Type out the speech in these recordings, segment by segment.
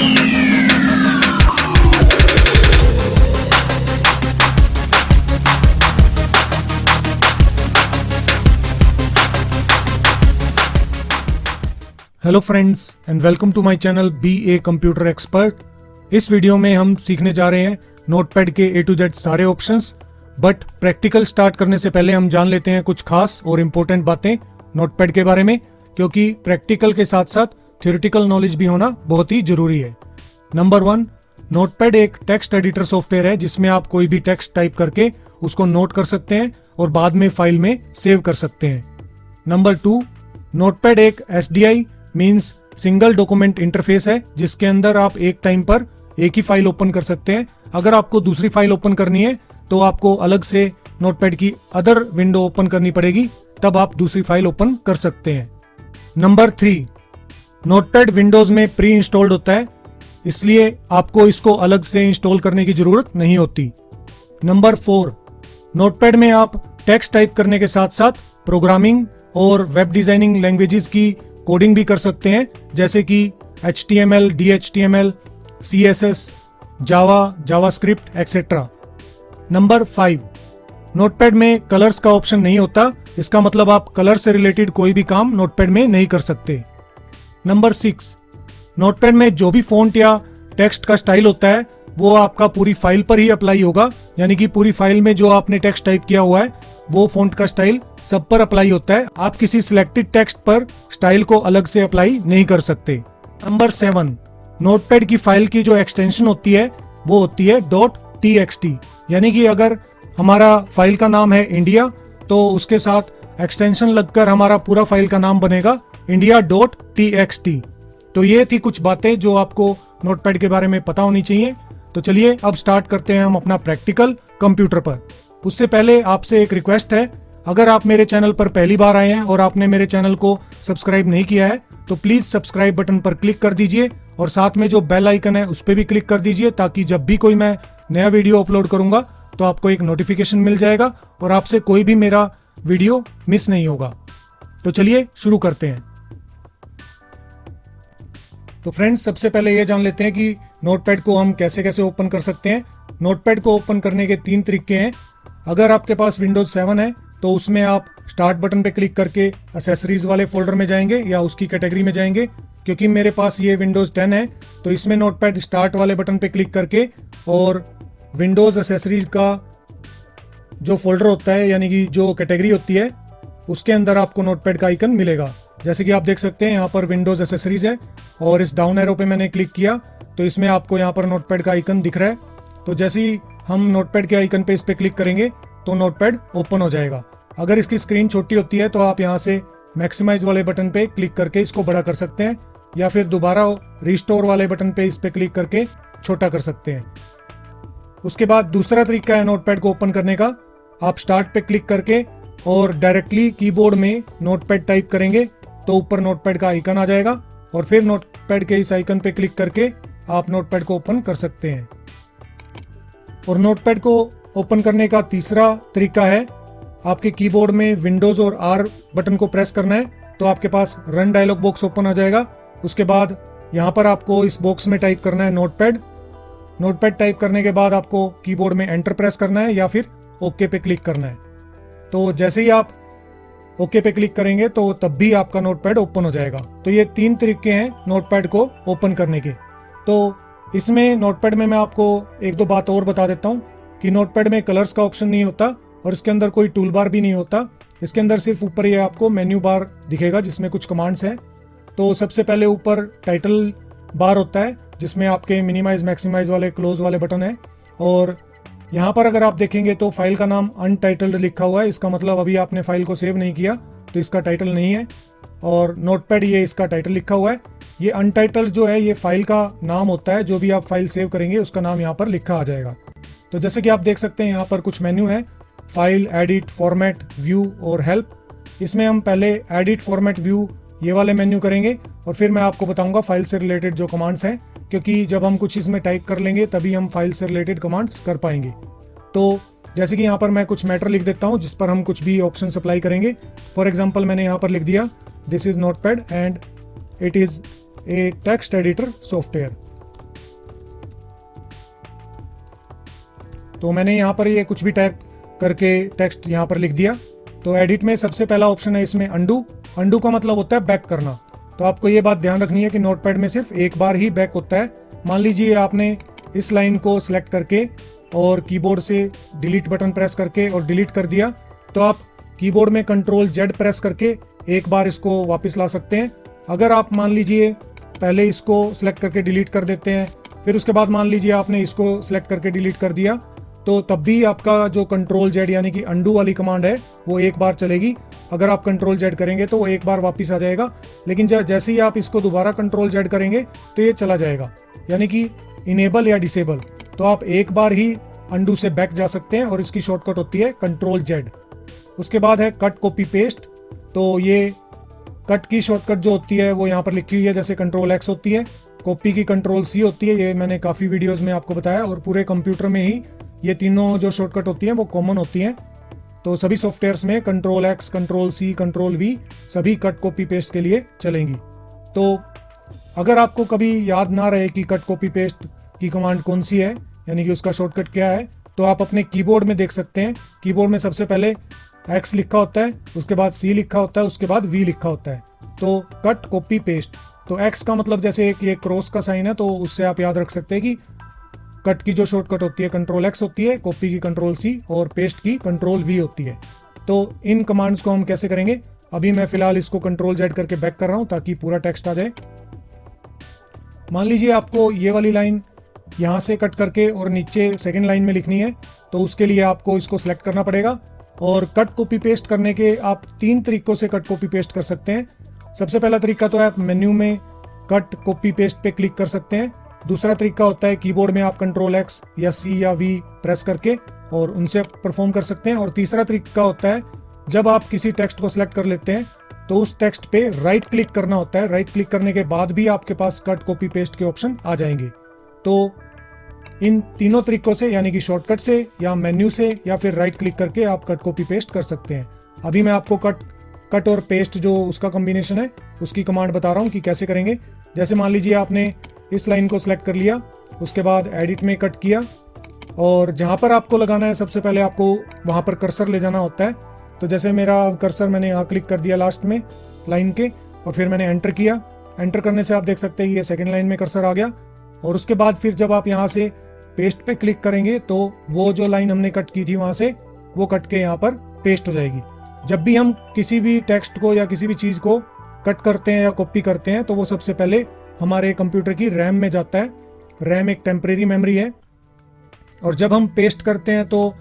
Hello friends and welcome to my channel be a computer expert. इस video में हम सीखने जा रहे हैं नोटपैड के ए टू जेड सारे ऑप्शंस। बट प्रैक्टिकल स्टार्ट करने से पहले हम जान लेते हैं कुछ खास और इम्पोर्टेंट बातें नोटपैड के बारे में, क्योंकि प्रैक्टिकल के साथ साथ थ्योरेटिकल नॉलेज भी होना बहुत ही जरूरी है। नंबर 1, नोटपैड एक टेक्स्ट एडिटर सॉफ्टवेयर है जिसमें आप कोई भी टेक्स्ट टाइप करके उसको नोट कर सकते हैं और बाद में फाइल में सेव कर सकते हैं। नंबर 2, नोटपैड एक SDI means single document interface है जिसके अंदर आप एक टाइम पर एक ही फाइल ओपन कर सकते हैं। अगर आपको दूसरी फाइल ओपन करनी है तो आपको अलग से नोटपैड की अदर विंडो ओपन करनी पड़ेगी, तब आप दूसरी फाइल ओपन कर सकते हैं। नंबर 3, नोटपैड विंडोज में प्री इंस्टॉल्ड होता है, इसलिए आपको इसको अलग से इंस्टॉल करने की जरूरत नहीं होती। नंबर 4, नोटपैड में आप टेक्स्ट टाइप करने के साथ साथ प्रोग्रामिंग और वेब डिजाइनिंग लैंग्वेजेस की कोडिंग भी कर सकते हैं, जैसे कि HTML, DHTML, CSS, जावा, जावास्क्रिप्ट एक्सेट्रा। नंबर 5, नोटपैड में कलर्स का ऑप्शन नहीं होता, इसका मतलब आप कलर से रिलेटेड कोई भी काम नोटपैड में नहीं कर सकते। नंबर 6, नोटपैड में जो भी फॉन्ट या टेक्स्ट का स्टाइल होता है वो आपका पूरी फाइल पर ही अप्लाई होगा, यानी कि पूरी फाइल में जो आपने टेक्स्ट टाइप किया हुआ है वो फॉन्ट का स्टाइल सब पर अप्लाई होता है। आप किसी सिलेक्टेड टेक्स्ट पर स्टाइल को अलग से अप्लाई नहीं कर सकते। नंबर 7, नोटपैड की फाइल की जो एक्सटेंशन होती है वो होती है .txt, यानी कि अगर हमारा फाइल का नाम है इंडिया तो उसके साथ एक्सटेंशन लगकर हमारा पूरा फाइल का नाम बनेगा india.txt। तो ये थी कुछ बातें जो आपको नोटपैड के बारे में पता होनी चाहिए। तो चलिए अब स्टार्ट करते हैं हम अपना प्रैक्टिकल कंप्यूटर पर। उससे पहले आपसे एक रिक्वेस्ट है, अगर आप मेरे चैनल पर पहली बार आए हैं और आपने मेरे चैनल को सब्सक्राइब नहीं किया है तो प्लीज सब्सक्राइब बटन पर क्लिक कर दीजिए और साथ में जो बेल आइकन है उस पर भी क्लिक कर दीजिए, ताकि जब भी कोई मैं नया वीडियो अपलोड करूंगा तो आपको एक नोटिफिकेशन मिल जाएगा और आपसे कोई भी मेरा वीडियो मिस नहीं होगा। तो चलिए शुरू करते हैं। तो फ्रेंड्स, सबसे पहले ये जान लेते हैं कि नोटपैड को हम कैसे कैसे ओपन कर सकते हैं। नोटपैड को ओपन करने के 3 तरीके हैं। अगर आपके पास विंडोज 7 है तो उसमें आप स्टार्ट बटन पे क्लिक करके एसेसरीज वाले फोल्डर में जाएंगे या उसकी कैटेगरी में जाएंगे। क्योंकि मेरे पास ये विंडोज 10 है तो इसमें नोटपैड स्टार्ट वाले बटन पे क्लिक करके और विंडोज एसेसरीज का जो फोल्डर होता है, यानी कि जो कैटेगरी होती है, उसके अंदर आपको नोटपैड का आइकन मिलेगा। जैसे कि आप देख सकते हैं यहाँ पर विंडोज एसेसरीज है और इस डाउन एरो पे मैंने क्लिक किया तो इसमें आपको यहाँ पर नोटपैड का आइकन दिख रहा है। तो जैसे ही हम नोटपैड के आइकन पे इस पे क्लिक करेंगे तो नोटपैड ओपन हो जाएगा। अगर इसकी स्क्रीन छोटी होती है तो आप यहाँ से मैक्सिमाइज वाले बटन पे क्लिक करके इसको बड़ा कर सकते हैं, या फिर दोबारा रिस्टोर वाले बटन पे इस पे क्लिक करके छोटा कर सकते हैं। उसके बाद दूसरा तरीका है नोटपैड को ओपन करने का। आप स्टार्ट पे क्लिक करके और डायरेक्टली कीबोर्ड में नोटपैड टाइप करेंगे तो ऊपर नोटपैड का आइकन आ जाएगा और फिर नोटपैड के इस आइकन पे क्लिक करके आप नोटपैड को ओपन कर सकते हैं। और नोटपैड को ओपन करने का तीसरा तरीका है, आपके कीबोर्ड में विंडोज और R बटन को प्रेस करना है तो आपके पास रन डायलॉग बॉक्स ओपन आ जाएगा। उसके बाद यहाँ पर आपको इस बॉक्स में टाइप करना है नोटपैड। नोटपैड टाइप करने के बाद आपको कीबोर्ड में एंटर प्रेस करना है या फिर ओके पे क्लिक करना है। तो जैसे ही आप ओके पे क्लिक करेंगे तो तब भी आपका नोटपैड ओपन हो जाएगा। तो ये 3 तरीके हैं नोटपैड को ओपन करने के। तो इसमें नोटपैड में मैं आपको एक दो बात और बता देता हूँ कि नोटपैड में कलर्स का ऑप्शन नहीं होता और इसके अंदर कोई टूल बार भी नहीं होता। इसके अंदर सिर्फ ऊपर ये आपको मेन्यू बार दिखेगा जिसमें कुछ कमांड्स हैं। तो सबसे पहले ऊपर टाइटल बार होता है जिसमें आपके मिनिमाइज, मैक्सिमाइज वाले, क्लोज वाले बटन है। और यहाँ पर अगर आप देखेंगे तो फाइल का नाम अनटाइटल्ड लिखा हुआ है, इसका मतलब अभी आपने फाइल को सेव नहीं किया तो इसका टाइटल नहीं है। और नोटपैड ये इसका टाइटल लिखा हुआ है। ये अनटाइटल्ड जो है ये फाइल का नाम होता है, जो भी आप फाइल सेव करेंगे उसका नाम यहाँ पर लिखा आ जाएगा। तो जैसे कि आप देख सकते हैं यहाँ पर कुछ मेन्यू है, फाइल, एडिट, फॉर्मेट, व्यू और हेल्प। इसमें हम पहले एडिट, फॉर्मेट, व्यू ये वाले मेन्यू करेंगे और फिर मैं आपको बताऊंगा फाइल से रिलेटेड जो कमांड्स हैं, क्योंकि जब हम कुछ इसमें टाइप कर लेंगे तभी हम फाइल से रिलेटेड कमांड्स कर पाएंगे। तो जैसे कि यहाँ पर मैं कुछ मैटर लिख देता हूँ जिस पर हम कुछ भी ऑप्शन अप्लाई करेंगे। फॉर एग्जाम्पल मैंने यहाँ पर लिख दिया this is notepad and it is a text editor software. तो मैंने यहाँ पर ये कुछ भी टाइप करके टेक्स्ट यहाँ पर लिख दिया। तो एडिट में सबसे पहला ऑप्शन है इसमें अंडू। अंडू का मतलब होता है बैक करना। तो आपको ये बात ध्यान रखनी है कि नोटपैड में सिर्फ एक बार ही बैक होता है। मान लीजिए आपने इस लाइन को सिलेक्ट करके और कीबोर्ड से डिलीट बटन प्रेस करके और डिलीट कर दिया, तो आप कीबोर्ड में कंट्रोल जेड प्रेस करके एक बार इसको वापस ला सकते हैं। अगर आप मान लीजिए पहले इसको सिलेक्ट करके डिलीट कर देते हैं, फिर उसके बाद मान लीजिए आपने इसको सिलेक्ट करके डिलीट कर दिया, तो तब भी आपका जो कंट्रोल जेड यानी कि अंडू वाली कमांड है वो एक बार चलेगी। अगर आप कंट्रोल जेड करेंगे तो वो एक बार वापस आ जाएगा, लेकिन जैसे ही आप इसको दोबारा कंट्रोल जेड करेंगे तो ये चला जाएगा, यानी कि इनेबल या डिसेबल। तो आप एक बार ही अंडू से बैक जा सकते हैं और इसकी शॉर्टकट होती है कंट्रोल जेड। उसके बाद है कट कॉपी पेस्ट। तो ये कट की शॉर्टकट जो होती है वो यहाँ पर लिखी हुई है, जैसे कंट्रोल एक्स होती है, कॉपी की कंट्रोल सी होती है। ये मैंने काफ़ी वीडियोस में आपको बताया, और पूरे कंप्यूटर में ही ये तीनों जो शॉर्टकट होती हैं वो कॉमन होती हैं। तो सभी सॉफ्टवेयर्स में control x, control c, control v सभी कट कॉपी पेस्ट के लिए चलेंगी। तो अगर आपको कभी याद ना रहे कि कट कॉपी पेस्ट की कमांड कौन सी है, यानी कि उसका शॉर्टकट क्या है, तो आप अपने कीबोर्ड में देख सकते हैं। कीबोर्ड में सबसे पहले एक्स लिखा होता है, उसके बाद सी लिखा होता है, उसके बाद वी लिखा होता है। तो कट कॉपी पेस्ट, तो एक्स का मतलब जैसे कि एक क्रॉस का साइन है, तो उससे आप याद रख सकते हैं कि कट की जो शॉर्टकट होती है कंट्रोल एक्स होती है, कॉपी की कंट्रोल सी और पेस्ट की कंट्रोल वी होती है। तो इन कमांड्स को हम कैसे करेंगे, अभी मैं फिलहाल इसको कंट्रोल जेड करके बैक कर रहा हूं ताकि पूरा टेक्स्ट आ जाए। मान लीजिए आपको ये वाली लाइन यहाँ से कट करके और नीचे सेकेंड लाइन में लिखनी है, तो उसके लिए आपको इसको सिलेक्ट करना पड़ेगा। और कट कॉपी पेस्ट करने के आप 3 तरीकों से कट कॉपी पेस्ट कर सकते हैं। सबसे पहला तरीका तो है आप मेन्यू में कट कॉपी पेस्ट पे क्लिक कर सकते हैं। दूसरा तरीका होता है कीबोर्ड में आप कंट्रोल एक्स या सी या वी प्रेस करके और उनसे परफॉर्म कर सकते हैं। और तीसरा तरीका होता है जब आप किसी टेक्स्ट को सिलेक्ट कर लेते हैं तो उस टेक्स्ट पे राइट क्लिक करना होता है। राइट क्लिक करने के बाद भी आपके पास कट कॉपी पेस्ट के ऑप्शन आ जाएंगे। तो इन तीनों तरीकों से, यानी कि शॉर्टकट से या मेन्यू से या फिर राइट क्लिक करके आप कट कॉपी पेस्ट कर सकते हैं। अभी मैं आपको कट और पेस्ट जो उसका कॉम्बिनेशन है उसकी कमांड बता रहा हूँ कि कैसे करेंगे। जैसे मान लीजिए आपने इस लाइन को सिलेक्ट कर लिया, उसके बाद एडिट में कट किया, और जहाँ पर आपको लगाना है सबसे पहले आपको वहाँ पर कर्सर ले जाना होता है। तो जैसे मेरा कर्सर मैंने यहाँ क्लिक कर दिया लास्ट में लाइन के, और फिर मैंने एंटर किया। एंटर करने से आप देख सकते हैं ये सेकेंड लाइन में कर्सर आ गया। और उसके बाद फिर जब आप यहाँ से पेस्ट पे क्लिक करेंगे तो वो जो लाइन हमने कट की थी वहाँ से वो कट के यहाँ पर पेस्ट हो जाएगी। जब भी हम किसी भी टेक्स्ट को या किसी भी चीज़ को कट करते हैं या कॉपी करते हैं तो वो सबसे पहले हमारे कंप्यूटर की रैम में जाता है। रैम एक टेम्परेरी मेमोरी है, और जब हम पेस्ट करते हैं तो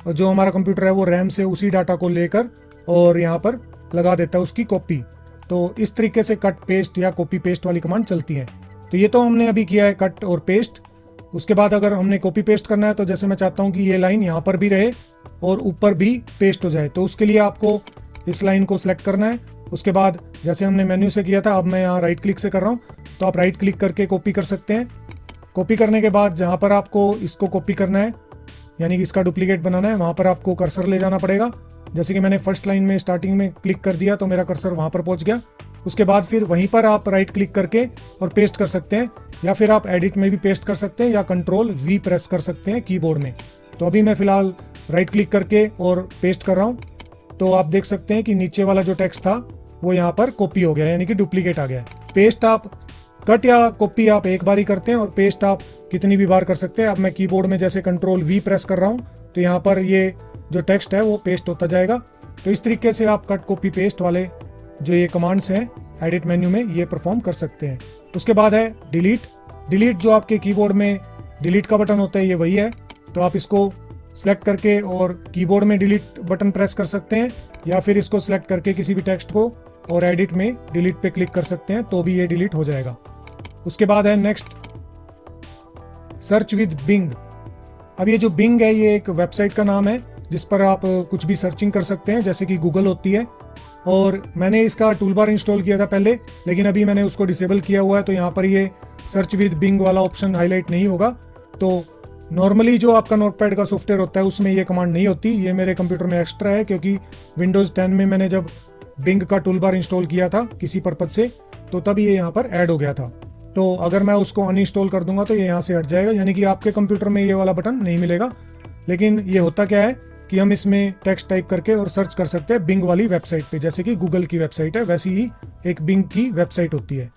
जो हमारा कंप्यूटर है वो रैम से उसी डाटा को लेकर और यहाँ पर लगा देता है उसकी कॉपी। तो इस तरीके से कट पेस्ट या कॉपी पेस्ट वाली कमांड चलती है। तो ये तो हमने अभी किया है कट और पेस्ट। उसके बाद अगर हमने कॉपी पेस्ट करना है तो जैसे मैं चाहता हूँ कि ये लाइन यहाँ पर भी रहे और ऊपर भी पेस्ट हो जाए, तो उसके लिए आपको इस लाइन को सिलेक्ट करना है। उसके बाद जैसे हमने मेन्यू से किया था, अब मैं यहाँ राइट क्लिक से कर रहा हूँ, तो आप राइट क्लिक करके कॉपी कर सकते हैं। कॉपी करने के बाद जहाँ पर आपको इसको कॉपी करना है, यानी कि इसका डुप्लीकेट बनाना है, वहाँ पर आपको कर्सर ले जाना पड़ेगा। जैसे कि मैंने फर्स्ट लाइन में स्टार्टिंग में क्लिक कर दिया तो मेरा कर्सर वहाँ पर पहुँच गया। उसके बाद फिर वहीं पर आप राइट क्लिक करके और पेस्ट कर सकते हैं, या फिर आप एडिट में भी पेस्ट कर सकते हैं या कंट्रोल वी प्रेस कर सकते हैं कीबोर्ड में। तो अभी मैं फिलहाल राइट क्लिक करके और पेस्ट कर रहा हूँ। तो आप देख सकते हैं कि नीचे वाला जो टेक्स्ट था वो यहाँ पर कॉपी हो गया, यानी कि डुप्लीकेट आ गया। पेस्ट आप कट या कॉपी आप एक बार ही करते हैं और पेस्ट आप कितनी भी बार कर सकते हैं। अब मैं कीबोर्ड में जैसे कंट्रोल वी प्रेस कर रहा हूँ तो यहाँ पर ये जो टेक्स्ट है वो पेस्ट होता जाएगा। तो इस तरीके से आप कट कॉपी पेस्ट वाले जो ये कमांड्स हैं एडिट मेन्यू में ये परफॉर्म कर सकते हैं। उसके बाद है डिलीट। डिलीट जो आपके कीबोर्ड में डिलीट का बटन होता है ये वही है। तो आप इसको सिलेक्ट करके और कीबोर्ड में डिलीट बटन प्रेस कर सकते हैं, या फिर इसको सिलेक्ट करके किसी भी टेक्स्ट को और एडिट में डिलीट पे क्लिक कर सकते हैं, तो भी ये डिलीट हो जाएगा। उसके बाद है नेक्स्ट, सर्च विद बिंग। अब ये जो बिंग है ये एक वेबसाइट का नाम है जिस पर आप कुछ भी सर्चिंग कर सकते हैं, जैसे कि गूगल होती है। और मैंने इसका टूल बार इंस्टॉल किया था पहले, लेकिन अभी मैंने उसको डिसेबल किया हुआ है, तो यहाँ पर ये सर्च विद बिंग वाला ऑप्शन हाईलाइट नहीं होगा। तो नॉर्मली जो आपका नोटपैड का सॉफ्टवेयर होता है उसमें ये कमांड नहीं होती, ये मेरे कंप्यूटर में एक्स्ट्रा है, क्योंकि विंडोज़ 10 में मैंने जब बिंग का टूल बार इंस्टॉल किया था किसी पर्पज से, तो तब ये यहाँ पर ऐड हो गया था। तो अगर मैं उसको अनइंस्टॉल कर दूंगा तो ये यहाँ से हट जाएगा, यानी कि आपके कंप्यूटर में ये वाला बटन नहीं मिलेगा। लेकिन ये होता क्या है कि हम इसमें टेक्स्ट टाइप करके और सर्च कर सकते हैं बिंग वाली वेबसाइट पे, जैसे कि गूगल की वेबसाइट है वैसी ही एक बिंग की वेबसाइट होती है।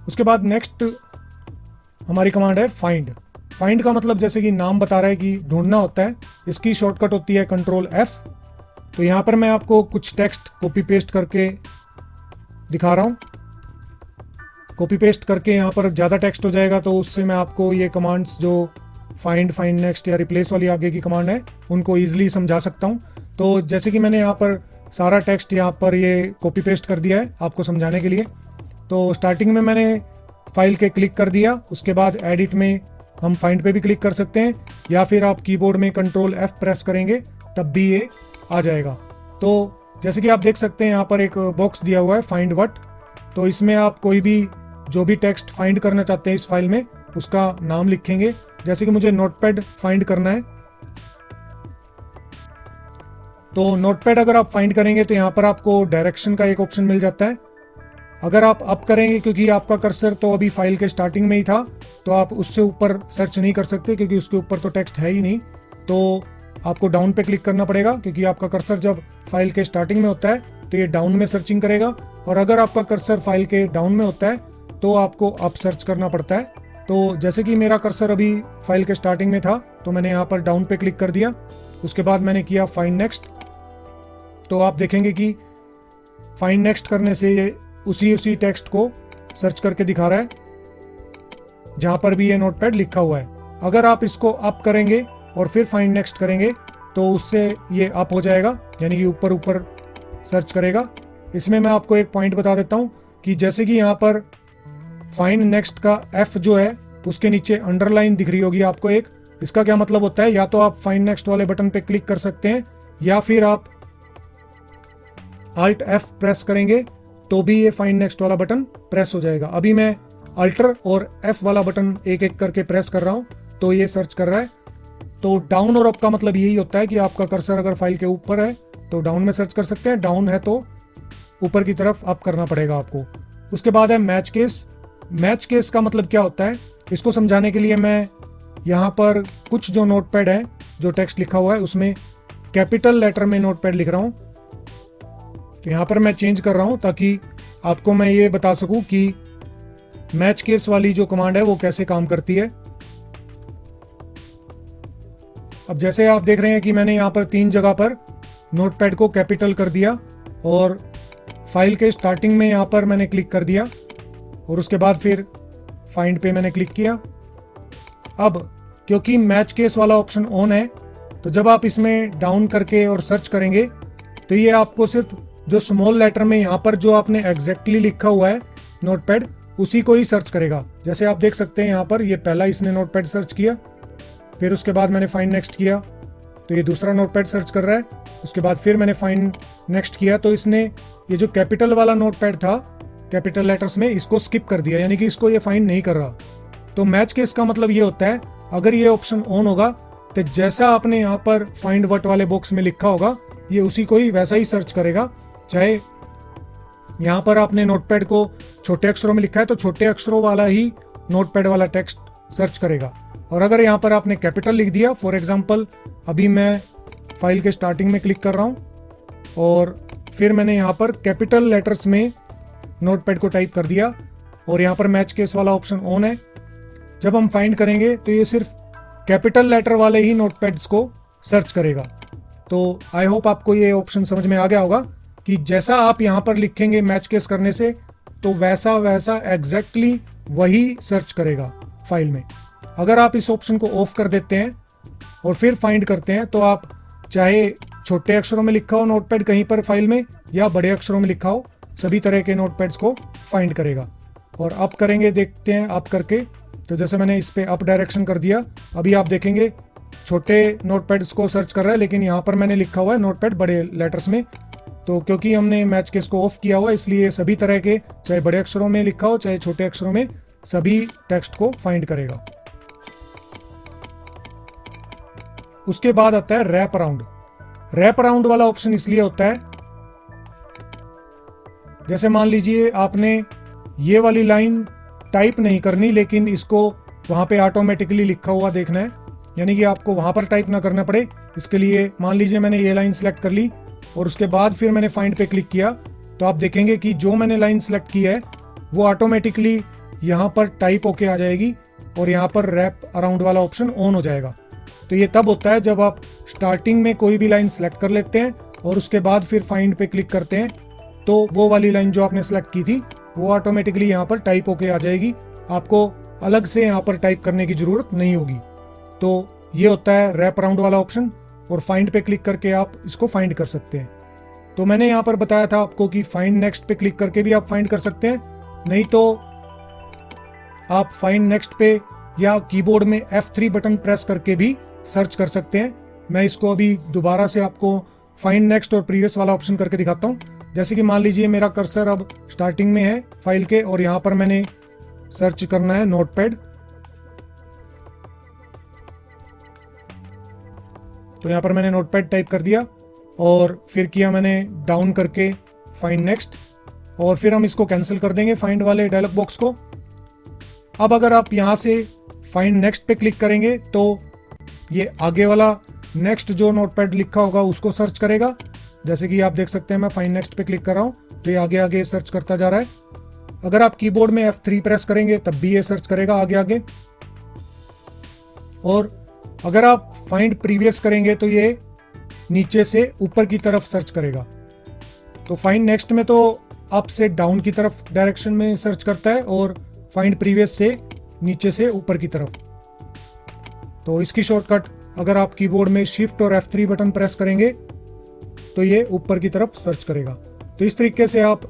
उसके बाद नेक्स्ट हमारी कमांड है फाइंड। फाइंड का मतलब जैसे कि नाम बता रहा है कि ढूंढना होता है, इसकी शॉर्टकट होती है Ctrl+F। तो यहाँ पर मैं आपको कुछ टेक्स्ट कॉपी पेस्ट करके दिखा रहा हूँ। कॉपी पेस्ट करके यहाँ पर ज़्यादा टेक्स्ट हो जाएगा, तो उससे मैं आपको ये कमांड्स जो फाइंड, फाइंड नेक्स्ट या रिप्लेस वाली आगे की कमांड है उनको ईजिली समझा सकता हूँ। तो जैसे कि मैंने यहाँ पर सारा टेक्स्ट यहाँ पर ये कॉपी पेस्ट कर दिया है आपको समझाने के लिए। तो स्टार्टिंग में मैंने फाइल के क्लिक कर दिया, उसके बाद एडिट में हम फाइंड पे भी क्लिक कर सकते हैं, या फिर आप कीबोर्ड में Ctrl+F प्रेस करेंगे तब भी ये आ जाएगा। तो जैसे कि आप देख सकते हैं यहाँ पर एक बॉक्स दिया हुआ है फाइंड व्हाट। तो इसमें आप कोई भी जो भी टेक्स्ट फाइंड करना चाहते हैं इस फाइल में उसका नाम लिखेंगे। जैसे कि मुझे नोटपैड फाइंड करना है, तो नोटपैड अगर आप फाइंड करेंगे तो यहाँ पर आपको डायरेक्शन का एक ऑप्शन मिल जाता है। अगर आप अप करेंगे, क्योंकि आपका कर्सर तो अभी फाइल के स्टार्टिंग में ही था, तो आप उससे ऊपर सर्च नहीं कर सकते क्योंकि उसके ऊपर तो टेक्स्ट है ही नहीं। तो आपको डाउन पे क्लिक करना पड़ेगा, क्योंकि आपका कर्सर जब फाइल के स्टार्टिंग में होता है तो ये डाउन में सर्चिंग करेगा, और अगर आपका कर्सर फाइल के डाउन में होता है तो आपको अप सर्च करना पड़ता है। तो जैसे कि मेरा कर्सर अभी फाइल के स्टार्टिंग में था तो मैंने यहाँ पर डाउन पे क्लिक कर दिया, उसके बाद मैंने किया फाइंड नेक्स्ट। तो आप देखेंगे कि फाइंड नेक्स्ट करने से ये उसी टेक्स्ट को सर्च करके दिखा रहा है जहां पर भी ये नोटपैड लिखा हुआ है। अगर आप इसको अप करेंगे और फिर फाइंड नेक्स्ट करेंगे तो उससे ये अप हो जाएगा, यानी कि ऊपर ऊपर सर्च करेगा। इसमें मैं आपको एक पॉइंट बता देता हूं कि जैसे कि यहाँ पर फाइंड नेक्स्ट का F जो है उसके नीचे अंडरलाइन दिख रही होगी आपको एक। इसका क्या मतलब होता है, या तो आप फाइंड नेक्स्ट वाले बटन पे क्लिक कर सकते हैं या फिर आप Alt+F प्रेस करेंगे तो भी ये फाइंड नेक्स्ट वाला बटन प्रेस हो जाएगा। अभी मैं अल्टर और F वाला बटन एक एक करके प्रेस कर रहा हूं तो ये सर्च कर रहा है। तो डाउन और अप का मतलब यही होता है कि आपका कर्सर अगर फाइल के ऊपर है तो डाउन में सर्च कर सकते हैं, डाउन है तो ऊपर की तरफ अप करना पड़ेगा आपको। उसके बाद है मैच केस। मैच केस का मतलब क्या होता है, इसको समझाने के लिए मैं यहाँ पर कुछ जो नोटपैड है जो टेक्स्ट लिखा हुआ है उसमें कैपिटल लेटर में नोटपैड लिख रहा हूँ। तो यहाँ पर मैं चेंज कर रहा हूँ ताकि आपको मैं ये बता सकूँ कि मैच केस वाली जो कमांड है वो कैसे काम करती है। अब जैसे आप देख रहे हैं कि मैंने यहाँ पर 3 जगह पर नोटपैड को कैपिटल कर दिया और फाइल के स्टार्टिंग में यहाँ पर मैंने क्लिक कर दिया और उसके बाद फिर फाइंड पे मैंने क्लिक किया। अब क्योंकि मैच केस वाला ऑप्शन ऑन है तो जब आप इसमें डाउन करके और सर्च करेंगे तो ये आपको सिर्फ जो स्मॉल लेटर में यहाँ पर जो आपने एग्जैक्टली लिखा हुआ है नोटपैड उसी को ही सर्च करेगा। जैसे आप देख सकते हैं यहाँ पर ये पहला इसने नोटपैड सर्च किया, फिर उसके बाद मैंने फाइंड नेक्स्ट किया तो ये दूसरा नोटपैड सर्च कर रहा है, उसके बाद फिर मैंने फाइंड नेक्स्ट किया तो इसने ये जो कैपिटल वाला नोटपैड था कैपिटल लेटर्स में इसको स्किप कर दिया, यानी कि इसको ये फाइंड नहीं कर रहा। तो मैच केस का मतलब ये होता है अगर ये ऑप्शन ऑन होगा तो जैसा आपने यहाँ पर फाइंड व्हाट वाले बॉक्स में लिखा होगा ये उसी को ही वैसा ही सर्च करेगा। चाहे यहाँ पर आपने नोटपैड को छोटे अक्षरों में लिखा है तो छोटे अक्षरों वाला ही नोटपैड वाला टेक्स्ट सर्च करेगा, और अगर यहाँ पर आपने कैपिटल लिख दिया, फॉर एग्जांपल अभी मैं फाइल के स्टार्टिंग में क्लिक कर रहा हूँ और फिर मैंने यहाँ पर कैपिटल लेटर्स में नोटपैड को टाइप कर दिया और यहाँ पर मैच केस वाला ऑप्शन ऑन है। जब हम फाइंड करेंगे तो ये सिर्फ कैपिटल लेटर वाले ही नोटपैड्स को सर्च करेगा। तो आई होप आपको ये ऑप्शन समझ में आ गया होगा कि जैसा आप यहाँ पर लिखेंगे मैच केस करने से तो वैसा वैसा एग्जैक्टली वही सर्च करेगा फाइल में। अगर आप इस ऑप्शन को ऑफ कर देते हैं और फिर फाइंड करते हैं तो आप चाहे छोटे अक्षरों में लिखा हो नोटपैड कहीं पर फाइल में या बड़े अक्षरों में लिखा हो सभी तरह के नोटपैड्स को फाइंड करेगा। और अप करेंगे, देखते हैं अप करके, तो जैसे मैंने इस पे अप डायरेक्शन कर दिया अभी आप देखेंगे छोटे नोटपैड्स को सर्च कर रहा है, लेकिन यहाँ पर मैंने लिखा हुआ है नोटपैड बड़े लेटर्स में। तो क्योंकि हमने मैच केस को ऑफ किया हुआ इसलिए सभी तरह के चाहे बड़े अक्षरों में लिखा हो चाहे छोटे अक्षरों में सभी टेक्स्ट को फाइंड करेगा। उसके बाद आता है रैप अराउंड। रैप अराउंड वाला ऑप्शन इसलिए होता है जैसे मान लीजिए आपने ये वाली लाइन टाइप नहीं करनी लेकिन इसको वहां पे ऑटोमेटिकली लिखा हुआ देखना है, यानी कि आपको वहाँ पर टाइप ना करना पड़े। इसके लिए मान लीजिए मैंने ये लाइन सेलेक्ट कर ली और उसके बाद फिर मैंने फाइंड पे क्लिक किया, तो आप देखेंगे कि जो मैंने लाइन सेलेक्ट की है वो ऑटोमेटिकली यहाँ पर टाइप होके आ जाएगी और यहाँ पर रैप अराउंड वाला ऑप्शन ऑन हो जाएगा। तो ये तब होता है जब आप स्टार्टिंग में कोई भी लाइन सेलेक्ट कर लेते हैं और उसके बाद फिर फाइंड पे क्लिक करते हैं, तो वो वाली लाइन जो आपने सेलेक्ट की थी वो ऑटोमेटिकली यहाँ पर टाइप होके आ जाएगी। आपको अलग से यहाँ पर टाइप करने की ज़रूरत नहीं होगी। तो ये होता है रैप अराउंड वाला ऑप्शन, और फाइंड पे क्लिक करके आप इसको फाइंड कर सकते हैं। तो मैंने यहाँ पर बताया था आपको कि फाइंड नेक्स्ट पे क्लिक करके भी आप फाइंड कर सकते हैं, नहीं तो आप फाइंड नेक्स्ट पे या कीबोर्ड में F3 बटन प्रेस करके भी सर्च कर सकते हैं। मैं इसको अभी दोबारा से आपको फाइंड नेक्स्ट और प्रीवियस वाला ऑप्शन करके दिखाता हूँ। जैसे कि मान लीजिए मेरा कर्सर अब स्टार्टिंग में है फाइल के और यहाँ पर मैंने सर्च करना है नोटपैड। तो यहाँ पर मैंने नोटपैड टाइप कर दिया और फिर किया मैंने डाउन करके फाइंड नेक्स्ट, और फिर हम इसको कैंसिल कर देंगे फाइंड वाले डायलॉग बॉक्स को। अब अगर आप यहाँ से फाइंड नेक्स्ट पे क्लिक करेंगे तो ये आगे वाला नेक्स्ट जो नोटपैड लिखा होगा उसको सर्च करेगा। जैसे कि आप देख सकते हैं मैं फाइंड नेक्स्ट पे क्लिक कर रहा हूँ तो ये आगे आगे सर्च करता जा रहा है। अगर आप कीबोर्ड में F3 प्रेस करेंगे तब भी ये सर्च करेगा आगे आगे, और अगर आप फाइंड प्रीवियस करेंगे तो ये नीचे से ऊपर की तरफ सर्च करेगा। तो फाइंड नेक्स्ट में तो अप से डाउन की तरफ डायरेक्शन में सर्च करता है और फाइंड प्रीवियस से नीचे से ऊपर की तरफ। तो इसकी शॉर्टकट अगर आप कीबोर्ड में शिफ्ट और F3 बटन प्रेस करेंगे तो ये ऊपर की तरफ सर्च करेगा। तो इस तरीके से आप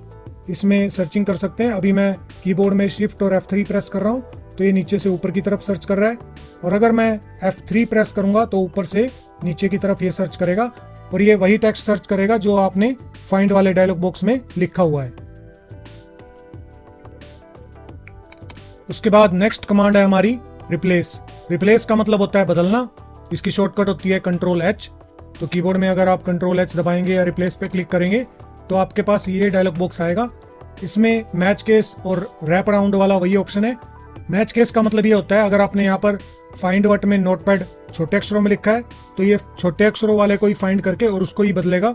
इसमें सर्चिंग कर सकते हैं। अभी मैं कीबोर्ड में शिफ्ट और F3 प्रेस कर रहा हूँ तो ये नीचे से ऊपर की तरफ सर्च कर रहा है, और अगर मैं F3 प्रेस करूंगा तो ऊपर से नीचे की तरफ ये सर्च करेगा, और ये वही टेक्स्ट सर्च करेगा जो आपने फाइंड वाले डायलॉग बॉक्स में लिखा हुआ है। उसके बाद नेक्स्ट कमांड है हमारी रिप्लेस। रिप्लेस का मतलब होता है बदलना। इसकी शॉर्टकट होती है Ctrl+H। तो कीबोर्ड में अगर आप Ctrl+H दबाएंगे या रिप्लेस पे क्लिक करेंगे तो आपके पास ये डायलॉग बॉक्स आएगा। इसमें मैच केस और रैप अराउंड वाला वही ऑप्शन है। मैच केस का मतलब ये होता है अगर आपने यहाँ पर फाइंड वर्ड में नोटपैड छोटे अक्षरों में लिखा है तो ये छोटे अक्षरों वाले को ही फाइंड करके और उसको ही बदलेगा।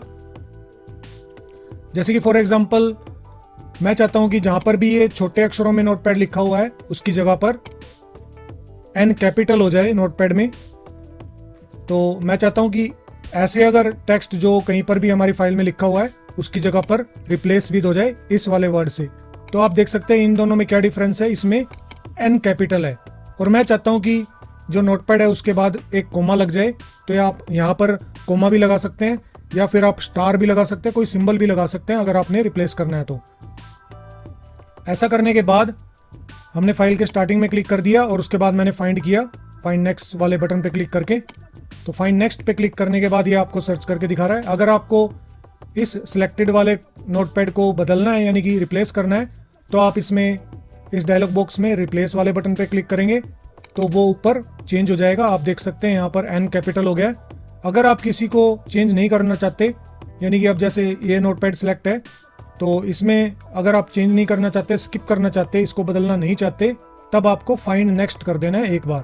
जैसे कि फॉर एग्जांपल मैं चाहता हूं कि जहां पर भी ये छोटे अक्षरों में नोटपैड लिखा हुआ है उसकी जगह पर N कैपिटल हो जाए नोटपैड में। तो मैं चाहता हूं कि ऐसे अगर टेक्स्ट जो कहीं पर भी हमारी फाइल में लिखा हुआ है उसकी जगह पर रिप्लेस विद हो जाए इस वाले वर्ड से। तो आप देख सकते हैं इन दोनों में क्या डिफरेंस है। इसमें N कैपिटल है और मैं चाहता हूं कि जो नोटपैड है उसके बाद एक कोमा लग जाए, तो आप यहाँ पर कोमा भी लगा सकते हैं या फिर आप स्टार भी लगा सकते हैं, कोई सिंबल भी लगा सकते हैं अगर आपने रिप्लेस करना है तो। ऐसा करने के बाद हमने फाइल के स्टार्टिंग में क्लिक कर दिया और उसके बाद मैंने फाइंड किया फाइंड नेक्स्ट वाले बटन पे क्लिक करके। तो फाइंड नेक्स्ट पे क्लिक करने के बाद ये आपको सर्च करके दिखा रहा है। अगर आपको इस सिलेक्टेड वाले नोटपैड को बदलना है यानी कि रिप्लेस करना है तो आप इसमें इस डायलॉग बॉक्स में रिप्लेस वाले बटन पे क्लिक करेंगे तो वो ऊपर चेंज हो जाएगा। आप देख सकते हैं यहाँ पर N कैपिटल हो गया। अगर आप किसी को चेंज नहीं करना चाहते, यानी कि अब जैसे ये नोटपैड सिलेक्ट है तो इसमें अगर आप चेंज नहीं करना चाहते, स्किप करना चाहते, इसको बदलना नहीं चाहते, तब आपको फाइंड नेक्स्ट कर देना है एक बार।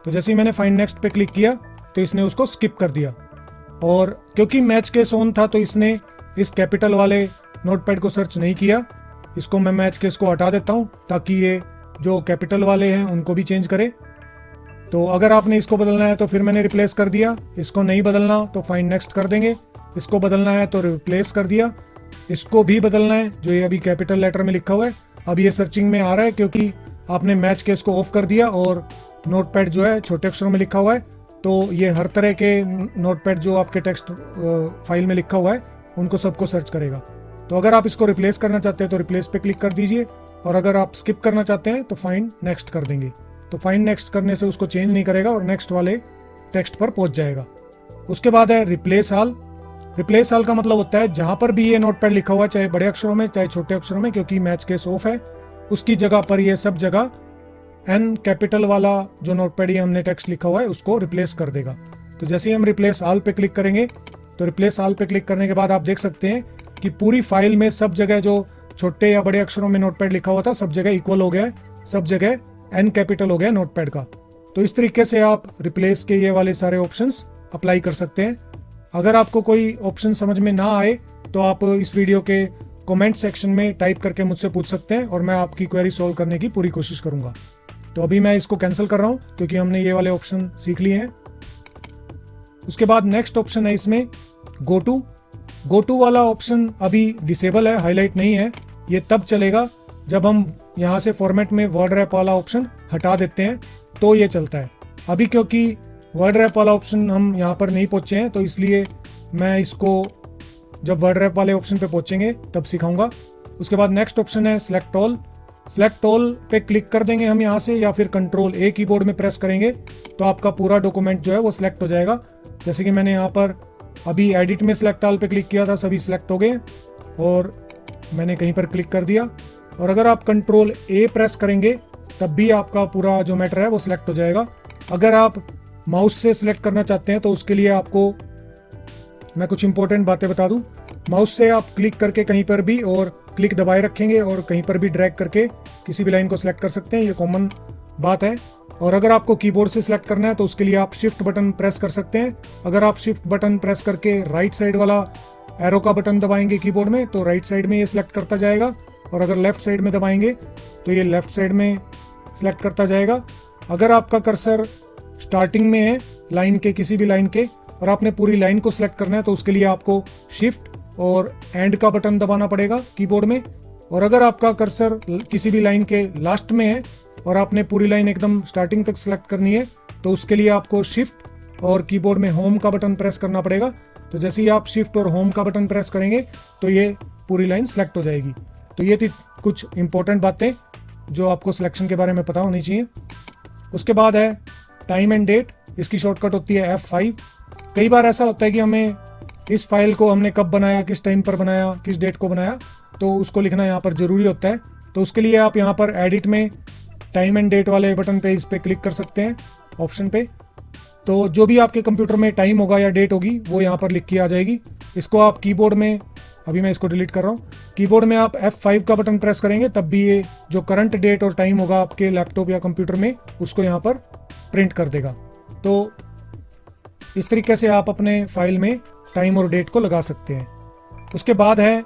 तो जैसे ही मैंने फाइंड नेक्स्ट पे क्लिक किया तो इसने उसको स्किप कर दिया, और क्योंकि मैच केस ऑन था तो इसने इस कैपिटल वाले नोटपैड को सर्च नहीं किया। इसको मैं मैच केस को हटा देता हूँ ताकि ये जो कैपिटल वाले हैं उनको भी चेंज करे। तो अगर आपने इसको बदलना है तो फिर मैंने रिप्लेस कर दिया, इसको नहीं बदलना तो फाइंड नेक्स्ट कर देंगे, इसको बदलना है तो रिप्लेस कर दिया, इसको भी बदलना है जो ये अभी कैपिटल लेटर में लिखा हुआ है। अब ये सर्चिंग में आ रहा है क्योंकि आपने मैच केस को ऑफ कर दिया और नोटपैड जो है छोटे अक्षरों में लिखा हुआ है। तो ये हर तरह के नोटपैड जो आपके टेक्स्ट फाइल में लिखा हुआ है उनको सबको सर्च करेगा। तो अगर आप इसको रिप्लेस करना चाहते हैं तो रिप्लेस पे क्लिक कर दीजिए, और अगर आप स्किप करना चाहते हैं तो फाइंड नेक्स्ट कर देंगे। तो फाइंड नेक्स्ट करने से उसको चेंज नहीं करेगा और नेक्स्ट वाले टेक्स्ट पर पहुंच जाएगा। उसके बाद है रिप्लेस ऑल। रिप्लेस ऑल का मतलब होता है जहां पर भी ये नोटपैड लिखा हुआ है, चाहे बड़े अक्षरों में चाहे छोटे अक्षरों में, क्योंकि मैच केस ऑफ है, उसकी जगह पर ये सब जगह N कैपिटल वाला जो नोटपैड ये हमने टेक्स्ट लिखा हुआ है उसको रिप्लेस कर देगा। तो जैसे ही हम रिप्लेस ऑल पे क्लिक करेंगे तो रिप्लेस ऑल पे क्लिक करने के बाद आप देख सकते हैं कि पूरी फाइल में सब जगह जो छोटे या बड़े अक्षरों में नोटपैड लिखा हुआ था सब जगह इक्वल हो गया है, सब जगह N कैपिटल हो गया नोटपैड का। तो इस तरीके से आप रिप्लेस के ये वाले सारे ऑप्शंस अप्लाई कर सकते हैं। अगर आपको कोई ऑप्शन समझ में ना आए तो आप इस वीडियो के कमेंट सेक्शन में टाइप करके मुझसे पूछ सकते हैं और मैं आपकी क्वेरी सॉल्व करने की पूरी कोशिश करूंगा। तो अभी मैं इसको कैंसिल कर रहा हूं क्योंकि हमने ये वाले ऑप्शन सीख लिए हैं। उसके बाद नेक्स्ट ऑप्शन है इसमें गो टू वाला ऑप्शन अभी डिसेबल है, हाईलाइट नहीं है। ये तब चलेगा जब हम यहाँ से फॉर्मेट में वर्ड रैप वाला ऑप्शन हटा देते हैं तो ये चलता है। अभी क्योंकि वर्ड रैप वाला ऑप्शन हम यहाँ पर नहीं पहुँचे हैं तो इसलिए मैं इसको जब वर्ड रैप वाले ऑप्शन पे पहुँचेंगे तब सिखाऊंगा। उसके बाद नेक्स्ट ऑप्शन है सेलेक्ट ऑल पे क्लिक कर देंगे हम यहाँ से, या फिर कंट्रोल ए कीबोर्ड में प्रेस करेंगे तो आपका पूरा डॉक्यूमेंट जो है वो सिलेक्ट हो जाएगा। जैसे कि मैंने यहाँ पर अभी एडिट में सेलेक्ट ऑल पे क्लिक किया था, सभी सिलेक्ट हो गए और मैंने कहीं पर क्लिक कर दिया। और अगर आप कंट्रोल ए प्रेस करेंगे तब भी आपका पूरा जो मैटर है वो सिलेक्ट हो जाएगा। अगर आप माउस से सिलेक्ट करना चाहते हैं तो उसके लिए आपको मैं कुछ इंपॉर्टेंट बातें बता दूं। माउस से आप क्लिक करके कहीं पर भी और क्लिक दबाए रखेंगे और कहीं पर भी ड्रैग करके किसी भी लाइन को सिलेक्ट कर सकते हैं, ये कॉमन बात है। और अगर आपको कीबोर्ड से सिलेक्ट करना है तो उसके लिए आप शिफ्ट बटन प्रेस कर सकते हैं। अगर आप शिफ्ट बटन प्रेस करके राइट साइड वाला एरो का बटन दबाएंगे कीबोर्ड में तो राइट साइड में ये सिलेक्ट करता जाएगा, और अगर लेफ्ट साइड में दबाएंगे तो ये लेफ्ट साइड में सिलेक्ट करता जाएगा। अगर आपका कर्सर स्टार्टिंग में है लाइन के, किसी भी लाइन के, और आपने पूरी लाइन को सिलेक्ट करना है तो उसके लिए आपको शिफ्ट और एंड का बटन दबाना पड़ेगा कीबोर्ड में। और अगर आपका कर्सर किसी भी लाइन के लास्ट में है और आपने पूरी लाइन एकदम स्टार्टिंग तक सिलेक्ट करनी है तो उसके लिए आपको शिफ्ट और कीबोर्ड में होम का बटन प्रेस करना पड़ेगा। तो जैसे ही आप शिफ्ट और होम का बटन प्रेस करेंगे तो ये पूरी लाइन सिलेक्ट हो जाएगी। तो ये थी कुछ इंपॉर्टेंट बातें जो आपको सिलेक्शन के बारे में पता होनी चाहिए। उसके बाद है टाइम एंड डेट, इसकी शॉर्टकट होती है F5। कई बार ऐसा होता है कि हमें इस फाइल को हमने कब बनाया, किस टाइम पर बनाया, किस डेट को बनाया, तो उसको लिखना यहाँ पर ज़रूरी होता है। तो उसके लिए आप यहाँ पर एडिट में टाइम एंड डेट वाले बटन पे इस पर क्लिक कर सकते हैं ऑप्शन पे। तो जो भी आपके कंप्यूटर में टाइम होगा या डेट होगी वो यहाँ पर लिख के आ जाएगी। इसको आप कीबोर्ड में, अभी मैं इसको डिलीट कर रहा हूँ, कीबोर्ड में आप F5 का बटन प्रेस करेंगे तब भी ये जो करंट डेट और टाइम होगा आपके लैपटॉप या कंप्यूटर में उसको यहाँ पर प्रिंट कर देगा। तो इस तरीके से आप अपने फाइल में टाइम और डेट को लगा सकते हैं। उसके बाद है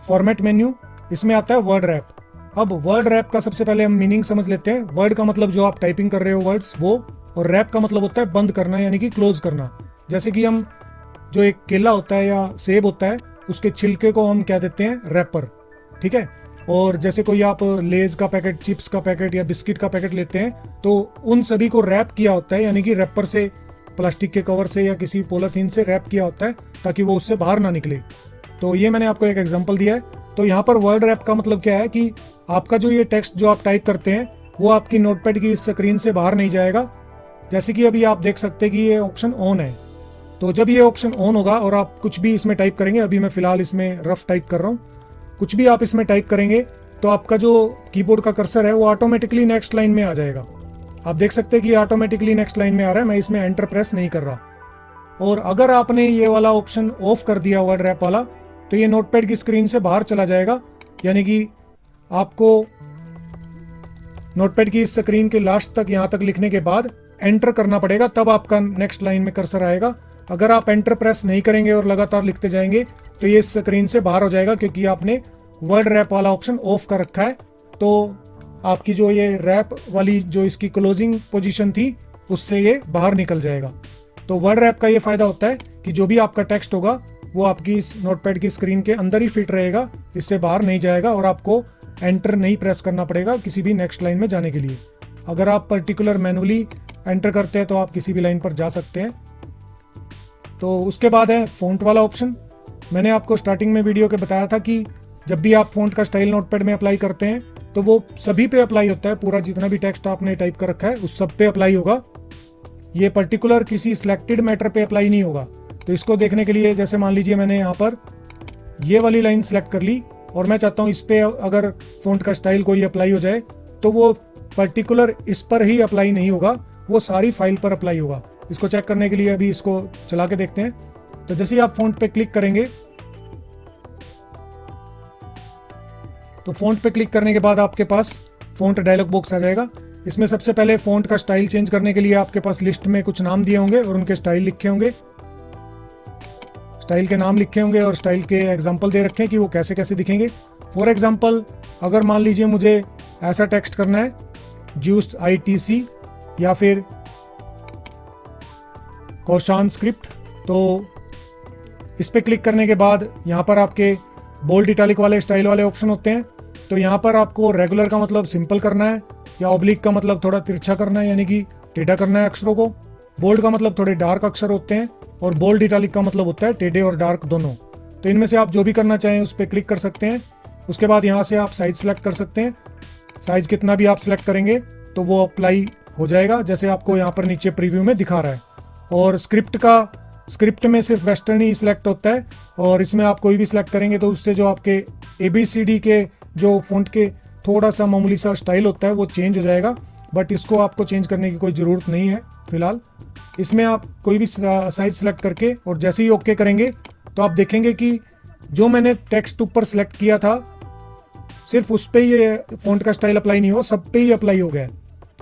फॉर्मेट मेन्यू, इसमें आता है वर्ड रैप। अब वर्ड रैप का सबसे पहले हम मीनिंग समझ लेते हैं। वर्ड का मतलब जो आप टाइपिंग कर रहे हो वर्ड्स वो, और रैप का मतलब होता है बंद करना यानी कि क्लोज करना। जैसे कि हम जो एक केला होता है या सेब होता है उसके छिलके को हम क्या देते हैं, रैपर, ठीक है। और जैसे कोई आप लेज का पैकेट, चिप्स का पैकेट या बिस्किट का पैकेट लेते हैं तो उन सभी को रैप किया होता है, यानी कि रैपर से, प्लास्टिक के कवर से या किसी पॉलीथीन से रैप किया होता है ताकि वो उससे बाहर ना निकले। तो ये मैंने आपको एक एग्जांपल दिया है। तो यहाँ पर वर्ड रैप का मतलब क्या है कि आपका जो ये टेक्स्ट जो आप टाइप करते हैं वो आपकी नोटपैड की स्क्रीन से बाहर नहीं जाएगा। जैसे कि अभी आप देख सकते हैं कि ये ऑप्शन ऑन है, तो जब ये ऑप्शन ऑन होगा और आप कुछ भी इसमें टाइप करेंगे, अभी मैं फिलहाल इसमें रफ टाइप कर रहा हूँ, कुछ भी आप इसमें टाइप करेंगे तो आपका जो कीबोर्ड का कर्सर है वो ऑटोमेटिकली नेक्स्ट लाइन में आ जाएगा। आप देख सकते हैं कि ऑटोमेटिकली नेक्स्ट लाइन में आ रहा है, मैं इसमें एंटर प्रेस नहीं कर रहा। और अगर आपने ये वाला ऑप्शन ऑफ कर दिया वर्ड रैप वाला तो ये नोटपैड की स्क्रीन से बाहर चला जाएगा, यानी कि आपको नोटपैड की स्क्रीन के लास्ट तक यहाँ तक लिखने के बाद एंटर करना पड़ेगा, तब आपका नेक्स्ट लाइन में कर्सर आएगा। अगर आप एंटर प्रेस नहीं करेंगे और लगातार लिखते जाएंगे तो ये स्क्रीन से बाहर हो जाएगा, क्योंकि आपने वर्ड रैप वाला ऑप्शन ऑफ कर रखा है। तो आपकी जो ये रैप वाली जो इसकी क्लोजिंग पोजीशन थी उससे ये बाहर निकल जाएगा। तो वर्ड रैप का ये फायदा होता है कि जो भी आपका टेक्स्ट होगा वो आपकी इस नोटपैड की स्क्रीन के अंदर ही फिट रहेगा, इससे बाहर नहीं जाएगा और आपको एंटर नहीं प्रेस करना पड़ेगा किसी भी नेक्स्ट लाइन में जाने के लिए। अगर आप पर्टिकुलर मैनुअली एंटर करते हैं तो आप किसी भी लाइन पर जा सकते हैं। तो उसके बाद है फ़ॉन्ट वाला ऑप्शन। मैंने आपको स्टार्टिंग में वीडियो के बताया था कि जब भी आप फ़ॉन्ट का स्टाइल नोटपैड में अप्लाई करते हैं तो वो सभी पे अप्लाई होता है, पूरा जितना भी टेक्स्ट आपने टाइप कर रखा है उस सब पे अप्लाई होगा। ये पर्टिकुलर किसी सिलेक्टेड मैटर पे अप्लाई नहीं होगा। तो इसको देखने के लिए जैसे मान लीजिए मैंने यहाँ पर ये वाली लाइन सेलेक्ट कर ली और मैं चाहता हूँ इस पे अगर फ़ॉन्ट का स्टाइल कोई अप्लाई हो जाए तो वो पर्टिकुलर इस पर ही अप्लाई नहीं होगा, वो सारी फाइल पर अप्लाई होगा। इसको चेक करने के लिए अभी इसको चला के देखते हैं। तो जैसे ही आप फ़ॉन्ट पे क्लिक करेंगे तो फ़ॉन्ट पे क्लिक करने के बाद आपके पास फ़ॉन्ट डायलॉग बॉक्स आ जाएगा। इसमें सबसे पहले फ़ॉन्ट का स्टाइल चेंज करने के लिए आपके पास लिस्ट में कुछ नाम दिए होंगे और उनके स्टाइल लिखे होंगे, स्टाइल के नाम लिखे होंगे और स्टाइल के एग्जांपल दे रखे हैं कि वो कैसे कैसे दिखेंगे। फॉर एग्जांपल अगर मान लीजिए मुझे ऐसा टेक्स्ट करना है जूस ITC या फिर कौशान स्क्रिप्ट, तो इस पर क्लिक करने के बाद यहाँ पर आपके बोल्ड इटैलिक वाले स्टाइल वाले ऑप्शन होते हैं। तो यहाँ पर आपको रेगुलर का मतलब सिंपल करना है या ऑब्लिक का मतलब थोड़ा तिरछा करना है, यानी कि टेढ़ा करना है अक्षरों को। बोल्ड का मतलब थोड़े डार्क अक्षर होते हैं और बोल्ड इटैलिक का मतलब होता है टेढ़े और डार्क दोनों। तो इनमें से आप जो भी करना चाहें उस पर क्लिक कर सकते हैं। उसके बाद यहाँ से आप साइज सेलेक्ट कर सकते हैं। साइज कितना भी आप सेलेक्ट करेंगे तो वो अप्लाई हो जाएगा, जैसे आपको यहाँ पर नीचे प्रीव्यू में दिखा रहा है। और स्क्रिप्ट में सिर्फ वेस्टर्न ही सिलेक्ट होता है और इसमें आप कोई भी सिलेक्ट करेंगे तो उससे जो आपके ABCD के जो फ़ॉन्ट के थोड़ा सा मामूली सा स्टाइल होता है वो चेंज हो जाएगा, बट इसको आपको चेंज करने की कोई ज़रूरत नहीं है फिलहाल। इसमें आप कोई भी साइज सेलेक्ट करके और जैसे ही ओके करेंगे तो आप देखेंगे कि जो मैंने टेक्स्ट ऊपर सेलेक्ट किया था सिर्फ उस पर ये फ़ॉन्ट का स्टाइल अप्लाई नहीं हो, सब पे ही अप्लाई हो गया।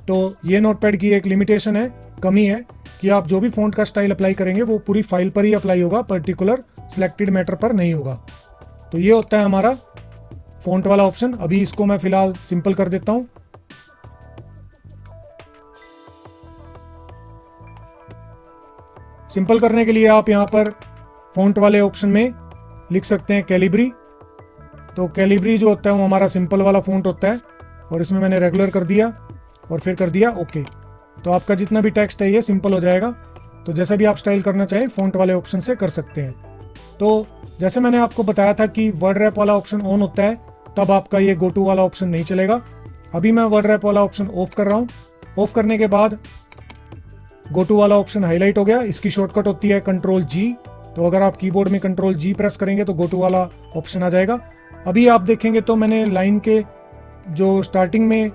तो ये नोटपैड की एक लिमिटेशन है, कमी है कि आप जो भी फ़ॉन्ट का स्टाइल अप्लाई करेंगे वो पूरी फाइल पर ही अप्लाई होगा, पर्टिकुलर सिलेक्टेड मैटर पर नहीं होगा। तो ये होता है हमारा फ़ॉन्ट वाला ऑप्शन। अभी इसको मैं फिलहाल सिंपल कर देता हूं। सिंपल करने के लिए आप यहां पर फ़ॉन्ट वाले ऑप्शन में लिख सकते हैं कैलिब्री। तो कैलिब्री जो होता है वो हमारा सिंपल वाला फ़ॉन्ट होता है और इसमें मैंने रेगुलर कर दिया और फिर कर दिया ओके। तो आपका जितना भी टेक्स्ट है ये सिंपल हो जाएगा। तो जैसा भी आप स्टाइल करना चाहें फ़ॉन्ट वाले ऑप्शन से कर सकते हैं। तो जैसे मैंने आपको बताया था कि वर्ड रैप वाला ऑप्शन ऑन होता है तब आपका ये गो टू वाला ऑप्शन नहीं चलेगा। अभी मैं वर्ड रैप वाला ऑप्शन ऑफ कर रहा हूँ। ऑफ करने के बाद गो टू वाला ऑप्शन हाईलाइट हो गया। इसकी शॉर्टकट होती है Ctrl+G। तो अगर आप कीबोर्ड में Ctrl+G प्रेस करेंगे तो गो टू वाला ऑप्शन आ जाएगा। अभी आप देखेंगे तो मैंने लाइन के जो स्टार्टिंग में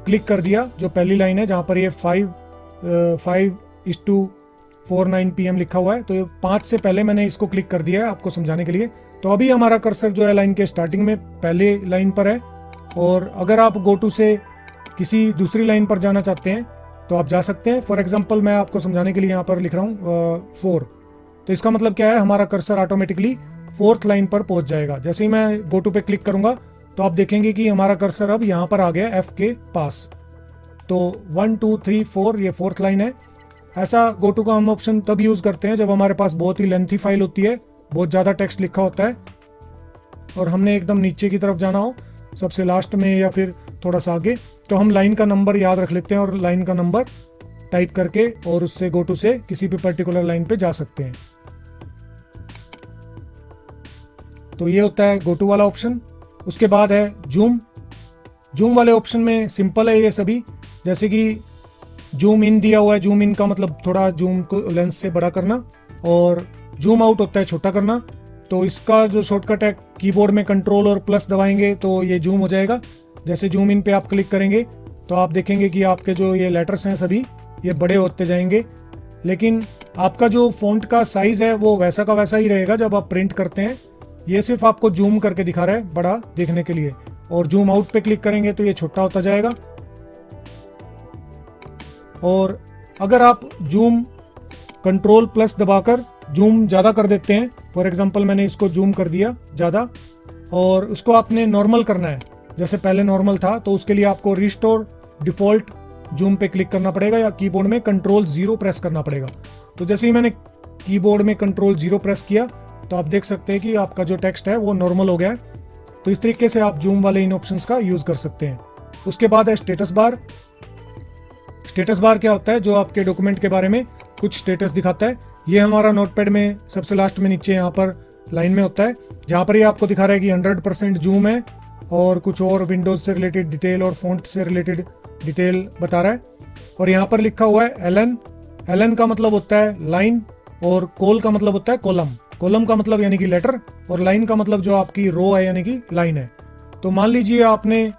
क्लिक कर दिया, जो पहली लाइन है जहाँ पर ये 5:49 PM लिखा हुआ है, तो ये 5 से पहले मैंने इसको क्लिक कर दिया है आपको समझाने के लिए। तो अभी हमारा कर्सर जो है लाइन के स्टार्टिंग में पहले लाइन पर है। और अगर आप गो टू से किसी दूसरी लाइन पर जाना चाहते हैं तो आप जा सकते हैं। फॉर एग्जाम्पल मैं आपको समझाने के लिए यहाँ पर लिख रहा हूँ 4। तो इसका मतलब क्या है, हमारा कर्सर ऑटोमेटिकली 4th लाइन पर पहुंच जाएगा। जैसे ही मैं गो टू पे क्लिक करूंगा तो आप देखेंगे कि हमारा कर्सर अब यहाँ पर आ गया F के पास। तो 1 2 3 4 ये 4th लाइन है। ऐसा गो टू का हम ऑप्शन तब यूज़ करते हैं जब हमारे पास बहुत ही लेंथी फाइल होती है, बहुत ज़्यादा टेक्स्ट लिखा होता है और हमने एकदम नीचे की तरफ जाना हो, सबसे लास्ट में या फिर थोड़ा सा आगे, तो हम लाइन का नंबर याद रख लेते हैं और लाइन का नंबर टाइप करके और उससे गो टू से किसी भी पर्टिकुलर लाइन पे जा सकते हैं। तो ये होता है गो टू वाला ऑप्शन। उसके बाद है जूम वाले ऑप्शन में सिंपल है ये सभी। जैसे कि जूम इन दिया हुआ है, जूम इन का मतलब थोड़ा जूम को लेंस से बड़ा करना, और जूम आउट होता है छोटा करना। तो इसका जो शॉर्टकट है कीबोर्ड में Ctrl और प्लस दबाएंगे तो ये जूम हो जाएगा। जैसे जूम इन पे आप क्लिक करेंगे तो आप देखेंगे कि आपके जो ये लेटर्स हैं सभी ये बड़े होते जाएंगे, लेकिन आपका जो फ़ॉन्ट का साइज़ है वो वैसा का वैसा ही रहेगा जब आप प्रिंट करते हैं। ये सिर्फ आपको जूम करके दिखा रहा है बड़ा देखने के लिए। और जूम आउट पे क्लिक करेंगे तो ये छोटा होता जाएगा। और अगर आप जूम Ctrl प्लस दबाकर जूम ज़्यादा कर देते हैं, फॉर एग्जांपल मैंने इसको जूम कर दिया ज़्यादा और उसको आपने नॉर्मल करना है, जैसे पहले नॉर्मल था, तो उसके लिए आपको रिस्टोर डिफ़ॉल्ट जूम पे क्लिक करना पड़ेगा या कीबोर्ड में Ctrl+0 प्रेस करना पड़ेगा। तो जैसे ही मैंने कीबोर्ड में Ctrl+0 प्रेस किया तो आप देख सकते हैं कि आपका जो टेक्स्ट है वो नॉर्मल हो गया है। तो इस तरीके से आप जूम वाले इन ऑप्शंस का यूज़ कर सकते हैं। उसके बाद है स्टेटस बार। स्टेटस बार क्या होता है, जो आपके डॉक्यूमेंट के बारे में कुछ स्टेटस दिखाता है। ये हमारा नोटपैड में सबसे लास्ट में नीचे यहाँ पर लाइन में होता है, जहाँ पर ये आपको दिखा रहा है कि 100% जूम है और कुछ और विंडोज़ से रिलेटेड डिटेल और फॉन्ट से रिलेटेड डिटेल बता रहा है। और यहाँ पर लिखा हुआ है एलन। एलन का मतलब होता है लाइन और कोल का मतलब होता है कॉलम। कॉलम का मतलब यानी कि लेटर और लाइन का मतलब जो आपकी रो है यानी कि लाइन है। तो मान लीजिए आपने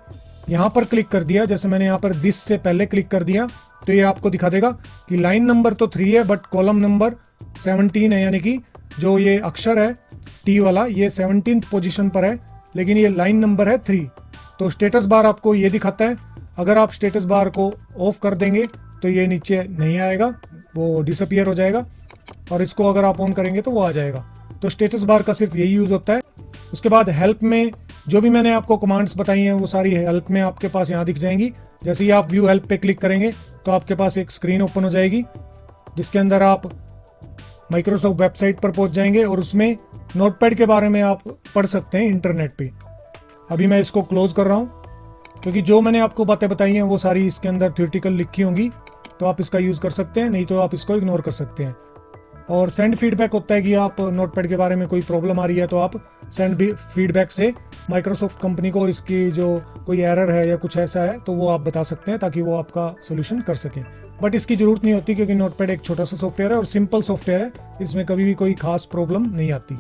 यहाँ पर क्लिक कर दिया, जैसे मैंने यहाँ पर दिस से पहले क्लिक कर दिया, तो ये आपको दिखा देगा कि लाइन नंबर तो 3 है बट कॉलम नंबर 17 है, यानी कि जो ये अक्षर है टी वाला ये 17th पोजीशन पर है, लेकिन ये लाइन नंबर है 3। तो स्टेटस बार आपको ये दिखाता है। अगर आप स्टेटस बार को ऑफ कर देंगे तो ये नीचे नहीं आएगा, वो डिसअपियर हो जाएगा, और इसको अगर आप ऑन करेंगे तो वो आ जाएगा। तो स्टेटस बार का सिर्फ यही यूज़ होता है। उसके बाद हेल्प में जो भी मैंने आपको कमांड्स बताई हैं वो सारी हेल्प में आपके पास यहाँ दिख जाएंगी। जैसे ही आप व्यू हेल्प पे क्लिक करेंगे तो आपके पास एक स्क्रीन ओपन हो जाएगी जिसके अंदर आप माइक्रोसॉफ्ट वेबसाइट पर पहुंच जाएंगे और उसमें नोटपैड के बारे में आप पढ़ सकते हैं इंटरनेट पे। अभी मैं इसको क्लोज कर रहा हूँ क्योंकि जो मैंने आपको बातें बताई हैं वो सारी इसके अंदर थ्योरेटिकल लिखी होंगी, तो आप इसका यूज़ कर सकते हैं, नहीं तो आप इसको इग्नोर कर सकते हैं। और सेंड फीडबैक होता है कि आप नोटपैड के बारे में कोई प्रॉब्लम आ रही है तो आप सेंड फीडबैक से माइक्रोसॉफ्ट कंपनी को इसकी जो कोई एरर है या कुछ ऐसा है तो वो आप बता सकते हैं ताकि वो आपका सोल्यूशन कर सकें। बट इसकी ज़रूरत नहीं होती क्योंकि नोटपैड एक छोटा सा सॉफ्टवेयर है और सिंपल सॉफ्टवेयर है, इसमें कभी भी कोई खास प्रॉब्लम नहीं आती।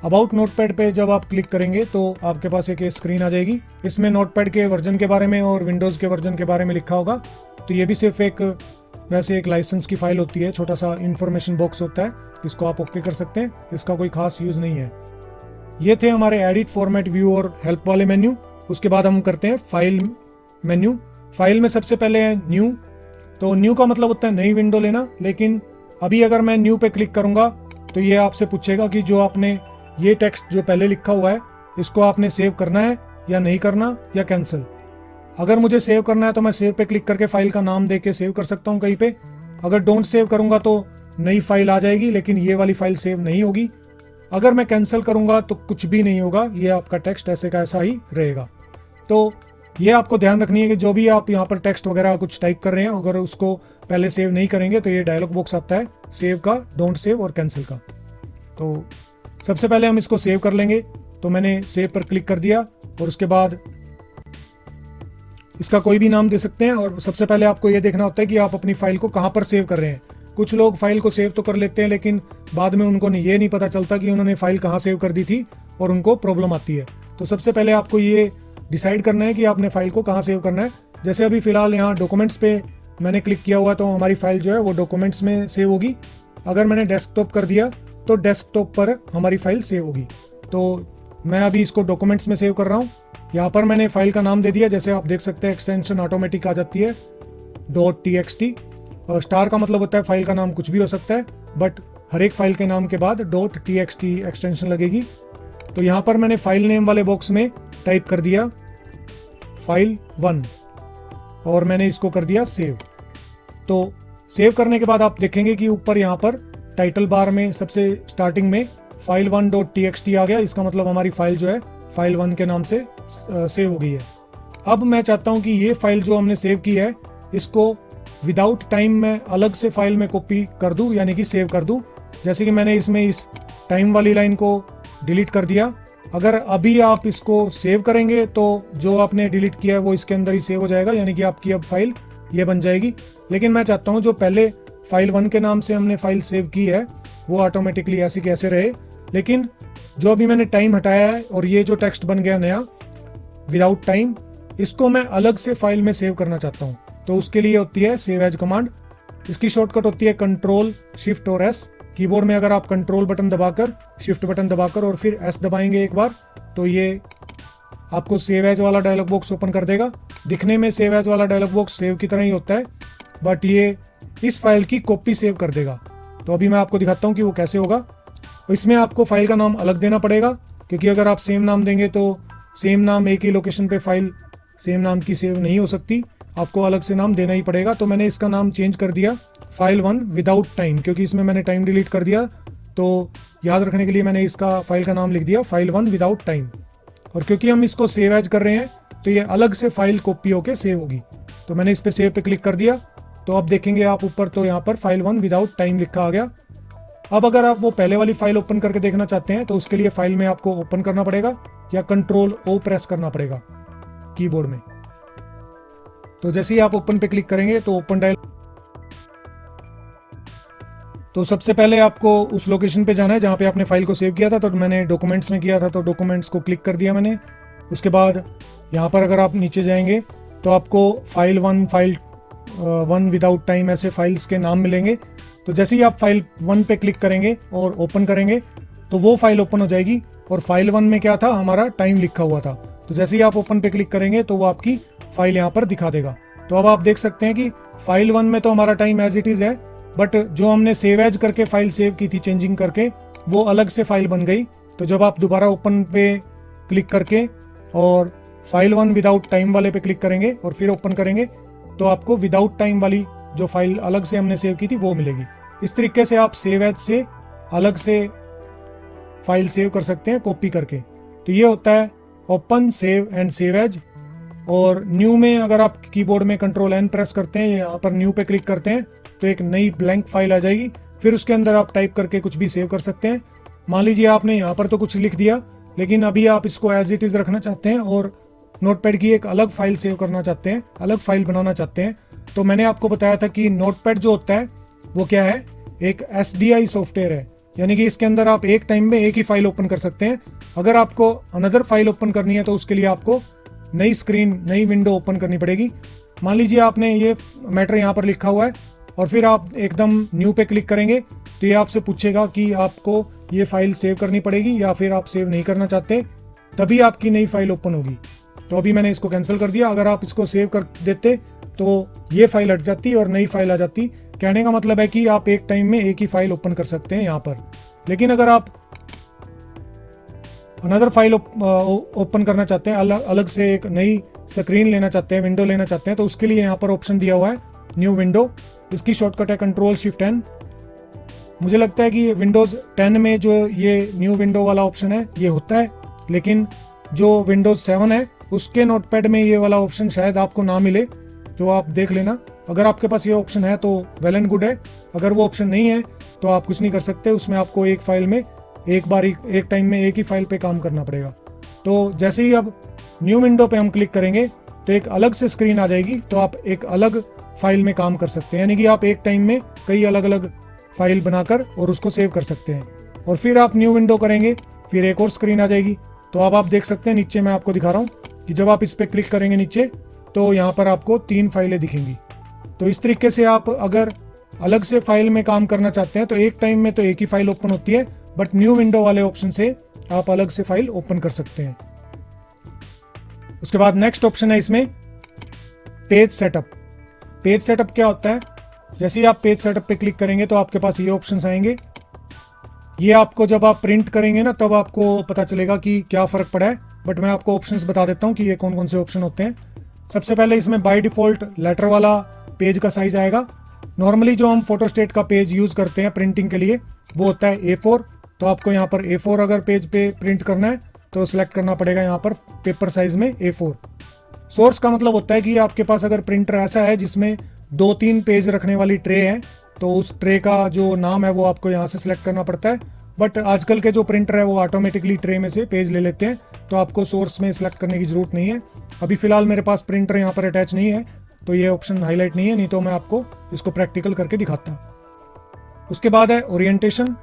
अबाउट नोटपैड पे जब आप क्लिक करेंगे तो आपके पास एक स्क्रीन आ जाएगी। इसमें नोटपैड के वर्जन के बारे में और विंडोज़ के वर्जन के बारे में लिखा होगा। तो ये भी सिर्फ वैसे एक लाइसेंस की फाइल होती है, छोटा सा इंफॉर्मेशन बॉक्स होता है, इसको आप ओके कर सकते हैं, इसका कोई खास यूज़ नहीं है। ये थे हमारे एडिट, फॉर्मेट, व्यू और हेल्प वाले मेन्यू। उसके बाद हम करते हैं फाइल मेन्यू। फाइल में सबसे पहले है न्यू। तो न्यू का मतलब होता है नई विंडो लेना, लेकिन अभी अगर मैं न्यू पे क्लिक करूंगा तो ये आपसे पूछेगा कि जो आपने ये टेक्स्ट जो पहले लिखा हुआ है इसको आपने सेव करना है या नहीं करना या कैंसिल। अगर मुझे सेव करना है तो मैं सेव पे क्लिक करके फाइल का नाम दे के सेव कर सकता हूँ कहीं पे। अगर डोंट सेव करूंगा तो नई फाइल आ जाएगी लेकिन ये वाली फाइल सेव नहीं होगी। अगर मैं कैंसिल करूंगा तो कुछ भी नहीं होगा, ये आपका टेक्स्ट ऐसे का ऐसा ही रहेगा। तो ये आपको ध्यान रखनी है कि जो भी आप यहाँ पर टेक्स्ट वगैरह कुछ टाइप कर रहे हैं अगर उसको पहले सेव नहीं करेंगे तो ये डायलॉग बॉक्स आता है सेव का, डोंट सेव और कैंसिल का। तो सबसे पहले हम इसको सेव कर लेंगे। तो मैंने सेव पर क्लिक कर दिया और उसके बाद इसका कोई भी नाम दे सकते हैं। और सबसे पहले आपको ये देखना होता है कि आप अपनी फाइल को कहाँ पर सेव कर रहे हैं। कुछ लोग फाइल को सेव तो कर लेते हैं लेकिन बाद में उनको ये नहीं पता चलता कि उन्होंने फाइल कहाँ सेव कर दी थी और उनको प्रॉब्लम आती है। तो सबसे पहले आपको ये डिसाइड करना है कि आपने फाइल को कहाँ सेव करना है। जैसे अभी फिलहाल यहाँ डॉक्यूमेंट्स पे मैंने क्लिक किया हुआ तो हमारी फाइल जो है वो डॉक्यूमेंट्स में सेव होगी। अगर मैंने डेस्कटॉप कर दिया तो डेस्कटॉप पर हमारी फाइल सेव होगी। तो मैं अभी इसको डॉक्यूमेंट्स में सेव कर रहा हूँ। यहाँ पर मैंने फाइल का नाम दे दिया, जैसे आप देख सकते हैं एक्सटेंशन ऑटोमेटिक आ जाती है .txt। और स्टार का मतलब होता है फाइल का नाम कुछ भी हो सकता है, बट हर एक फाइल के नाम के बाद .txt एक्सटेंशन लगेगी। तो यहाँ पर मैंने फाइल नेम वाले बॉक्स में टाइप कर दिया फाइल 1 और मैंने इसको कर दिया सेव। तो सेव करने के बाद आप देखेंगे कि ऊपर यहाँ पर टाइटल बार में सबसे स्टार्टिंग में फाइल 1.txt आ गया। इसका मतलब हमारी फाइल जो है फाइल 1 के नाम से सेव हो गई है। अब मैं चाहता हूँ कि ये फाइल जो हमने सेव की है इसको विदाउट टाइम मैं अलग से फाइल में कॉपी कर दूँ, यानी कि सेव कर दूँ। जैसे कि मैंने इसमें इस टाइम वाली लाइन को डिलीट कर दिया। अगर अभी आप इसको सेव करेंगे तो जो आपने डिलीट किया है वो इसके अंदर ही सेव हो जाएगा, यानी कि आपकी अब फाइल ये बन जाएगी। लेकिन मैं चाहता हूँ जो पहले फाइल 1 के नाम से हमने फाइल सेव की है वो ऑटोमेटिकली ऐसी कैसे रहे, लेकिन जो अभी मैंने टाइम हटाया है और ये जो टेक्स्ट बन गया नया विदाउट टाइम, इसको मैं अलग से फाइल में सेव करना चाहता हूँ। तो उसके लिए होती है सेव एज कमांड। इसकी शॉर्टकट होती है कंट्रोल शिफ्ट और एस। कीबोर्ड में अगर आप कंट्रोल बटन दबाकर, शिफ्ट बटन दबाकर और फिर एस दबाएंगे एक बार तो ये आपको सेव एज वाला डायलॉग बॉक्स ओपन कर देगा। दिखने में सेव एज वाला डायलॉग बॉक्स सेव की तरह ही होता है, बट ये इस फाइल की कॉपी सेव कर देगा। तो अभी मैं आपको दिखाता हूँ कि वो कैसे होगा। इसमें आपको फाइल का नाम अलग देना पड़ेगा, क्योंकि अगर आप सेम नाम देंगे तो सेम नाम एक ही लोकेशन पे फाइल सेम नाम की सेव नहीं हो सकती, आपको अलग से नाम देना ही पड़ेगा। तो मैंने इसका नाम चेंज कर दिया फाइल 1 विदाउट टाइम, क्योंकि इसमें मैंने टाइम डिलीट कर दिया। तो याद रखने के लिए मैंने इसका फाइल का नाम लिख दिया फाइल 1 विदाउट टाइम। और क्योंकि हम इसको सेव एज कर रहे हैं तो ये अलग से फाइल कॉपी होके सेव होगी। तो मैंने इस पे सेव पे क्लिक कर दिया तो अब देखेंगे आप ऊपर तो यहाँ पर फाइल 1 विदाउट टाइम लिखा आ गया। अब अगर आप वो पहले वाली फाइल ओपन करके देखना चाहते हैं तो उसके लिए फाइल में आपको ओपन करना पड़ेगा या कंट्रोल ओ प्रेस करना पड़ेगा कीबोर्ड में। तो जैसे ही आप ओपन पे क्लिक करेंगे तो ओपन डायल, तो सबसे पहले आपको उस लोकेशन पे जाना है जहाँ पे आपने फाइल को सेव किया था। तो मैंने डॉक्यूमेंट्स में किया था तो डॉक्यूमेंट्स को क्लिक कर दिया मैंने। उसके बाद यहाँ पर अगर आप नीचे जाएंगे तो आपको फाइल 1 विदाउट टाइम ऐसे फाइल्स के नाम मिलेंगे। तो जैसे ही आप फाइल 1 पे क्लिक करेंगे और ओपन करेंगे तो वो फाइल ओपन हो जाएगी। और फाइल 1 में क्या था, हमारा टाइम लिखा हुआ था। तो जैसे ही आप ओपन पे क्लिक करेंगे तो वो आपकी फाइल यहाँ पर दिखा देगा। तो अब आप देख सकते हैं कि फाइल 1 में तो हमारा टाइम एज इट इज़ है, बट जो हमने सेव एज करके फाइल सेव की थी चेंजिंग करके, वो अलग से फाइल बन गई। तो जब आप दोबारा ओपन पे क्लिक करके और फाइल 1 विदाउट टाइम वाले पे क्लिक करेंगे और फिर ओपन करेंगे, तो आपको विदाउट टाइम वाली जो फाइल अलग से हमने सेव की थी वो मिलेगी। इस तरीके से आप सेव एज से अलग से फाइल सेव कर सकते हैं कॉपी करके। तो ये होता है open, save and save as. और न्यू में अगर आप कीबोर्ड में कंट्रोल एन प्रेस करते हैं, यहाँ पर न्यू पे क्लिक करते हैं, तो एक नई ब्लैंक फाइल आ जाएगी। फिर उसके अंदर आप टाइप करके कुछ भी सेव कर सकते हैं। मान लीजिए आपने यहाँ पर तो कुछ लिख दिया, लेकिन अभी आप इसको एज इट इज़ रखना चाहते हैं और नोटपैड की एक अलग फाइल सेव करना चाहते हैं, अलग फाइल बनाना चाहते हैं। तो मैंने आपको बताया था कि नोटपैड जो होता है वो क्या है, एक SDI सॉफ्टवेयर है, यानी कि इसके अंदर आप एक टाइम में एक ही फाइल ओपन कर सकते हैं। अगर आपको अनदर फाइल ओपन करनी है तो उसके लिए आपको नई स्क्रीन, नई विंडो ओपन करनी पड़ेगी। मान लीजिए आपने ये मैटर यहाँ पर लिखा हुआ है और फिर आप एकदम न्यू पे क्लिक करेंगे, तो ये आपसे पूछेगा कि आपको ये फाइल सेव करनी पड़ेगी या फिर आप सेव नहीं करना चाहते, तभी आपकी नई फाइल ओपन होगी। तो अभी मैंने इसको कैंसिल कर दिया। अगर आप इसको सेव कर देते तो ये फाइल हट जाती और नई फाइल आ जाती। कहने का मतलब है कि आप एक टाइम में एक ही फाइल ओपन कर सकते हैं यहाँ पर। लेकिन अगर आप अनदर फाइल ओपन करना चाहते हैं, अलग से एक नई स्क्रीन लेना चाहते हैं, विंडो लेना चाहते हैं, तो उसके लिए यहाँ पर ऑप्शन दिया हुआ है न्यू विंडो। इसकी शॉर्टकट है Ctrl+Shift+N। मुझे लगता है कि विंडोज़ 10 में जो ये न्यू विंडो वाला ऑप्शन है ये होता है, लेकिन जो विंडोज़ 7 है उसके नोटपैड में ये वाला ऑप्शन शायद आपको ना मिले, तो आप देख लेना। अगर आपके पास ये ऑप्शन है तो वेल एंड गुड है, अगर वो ऑप्शन नहीं है तो आप कुछ नहीं कर सकते। उसमें आपको एक फाइल में एक टाइम में एक ही फाइल पे काम करना पड़ेगा। तो जैसे ही अब न्यू विंडो पे हम क्लिक करेंगे तो एक अलग से स्क्रीन आ जाएगी, तो आप एक अलग फाइल में काम कर सकते हैं, यानी कि आप एक टाइम में कई अलग अलग फाइल बनाकर और उसको सेव कर सकते हैं। और फिर आप न्यू विंडो करेंगे, फिर एक और स्क्रीन आ जाएगी। तो अब आप देख सकते हैं नीचे मैं आपको दिखा रहा हूँ कि जब आप इस पर क्लिक करेंगे नीचे, तो यहाँ पर आपको 3 फाइलें दिखेंगी। तो इस तरीके से आप अगर अलग से फाइल में काम करना चाहते हैं तो एक टाइम में तो एक ही फाइल ओपन होती है, बट न्यू विंडो वाले ऑप्शन से आप अलग से फाइल ओपन कर सकते हैं। उसके बाद नेक्स्ट ऑप्शन है इसमें पेज सेटअप। पेज सेटअप क्या होता है, जैसे ही आप पेज सेटअप पे क्लिक करेंगे तो आपके पास ये ऑप्शंस आएंगे। ये आपको जब आप प्रिंट करेंगे ना तब आपको पता चलेगा कि क्या फ़र्क पड़ा है, बट मैं आपको ऑप्शंस बता देता हूँ कि ये कौन कौन से ऑप्शन होते हैं। सबसे पहले इसमें बाय डिफ़ॉल्ट लेटर वाला पेज का साइज़ आएगा। नॉर्मली जो हम फोटोस्टेट का पेज यूज़ करते हैं प्रिंटिंग के लिए वो होता है A4। तो आपको यहाँ पर A4 अगर पेज पे प्रिंट करना है तो सिलेक्ट करना पड़ेगा यहाँ पर पेपर साइज़ में A4। सोर्स का मतलब होता है कि आपके पास अगर प्रिंटर ऐसा है जिसमें 2-3 पेज रखने वाली ट्रे है, तो उस ट्रे का जो नाम है वो आपको यहाँ से सिलेक्ट करना पड़ता है। बट आजकल के जो प्रिंटर है वो ऑटोमेटिकली ट्रे में से पेज ले लेते हैं, तो आपको सोर्स में सिलेक्ट करने की ज़रूरत नहीं है। अभी फ़िलहाल मेरे पास प्रिंटर यहाँ पर अटैच नहीं है तो ये ऑप्शन हाईलाइट नहीं है, नहीं तो मैं आपको इसको प्रैक्टिकल करके दिखाता। उसके बाद है ओरिएंटेशन।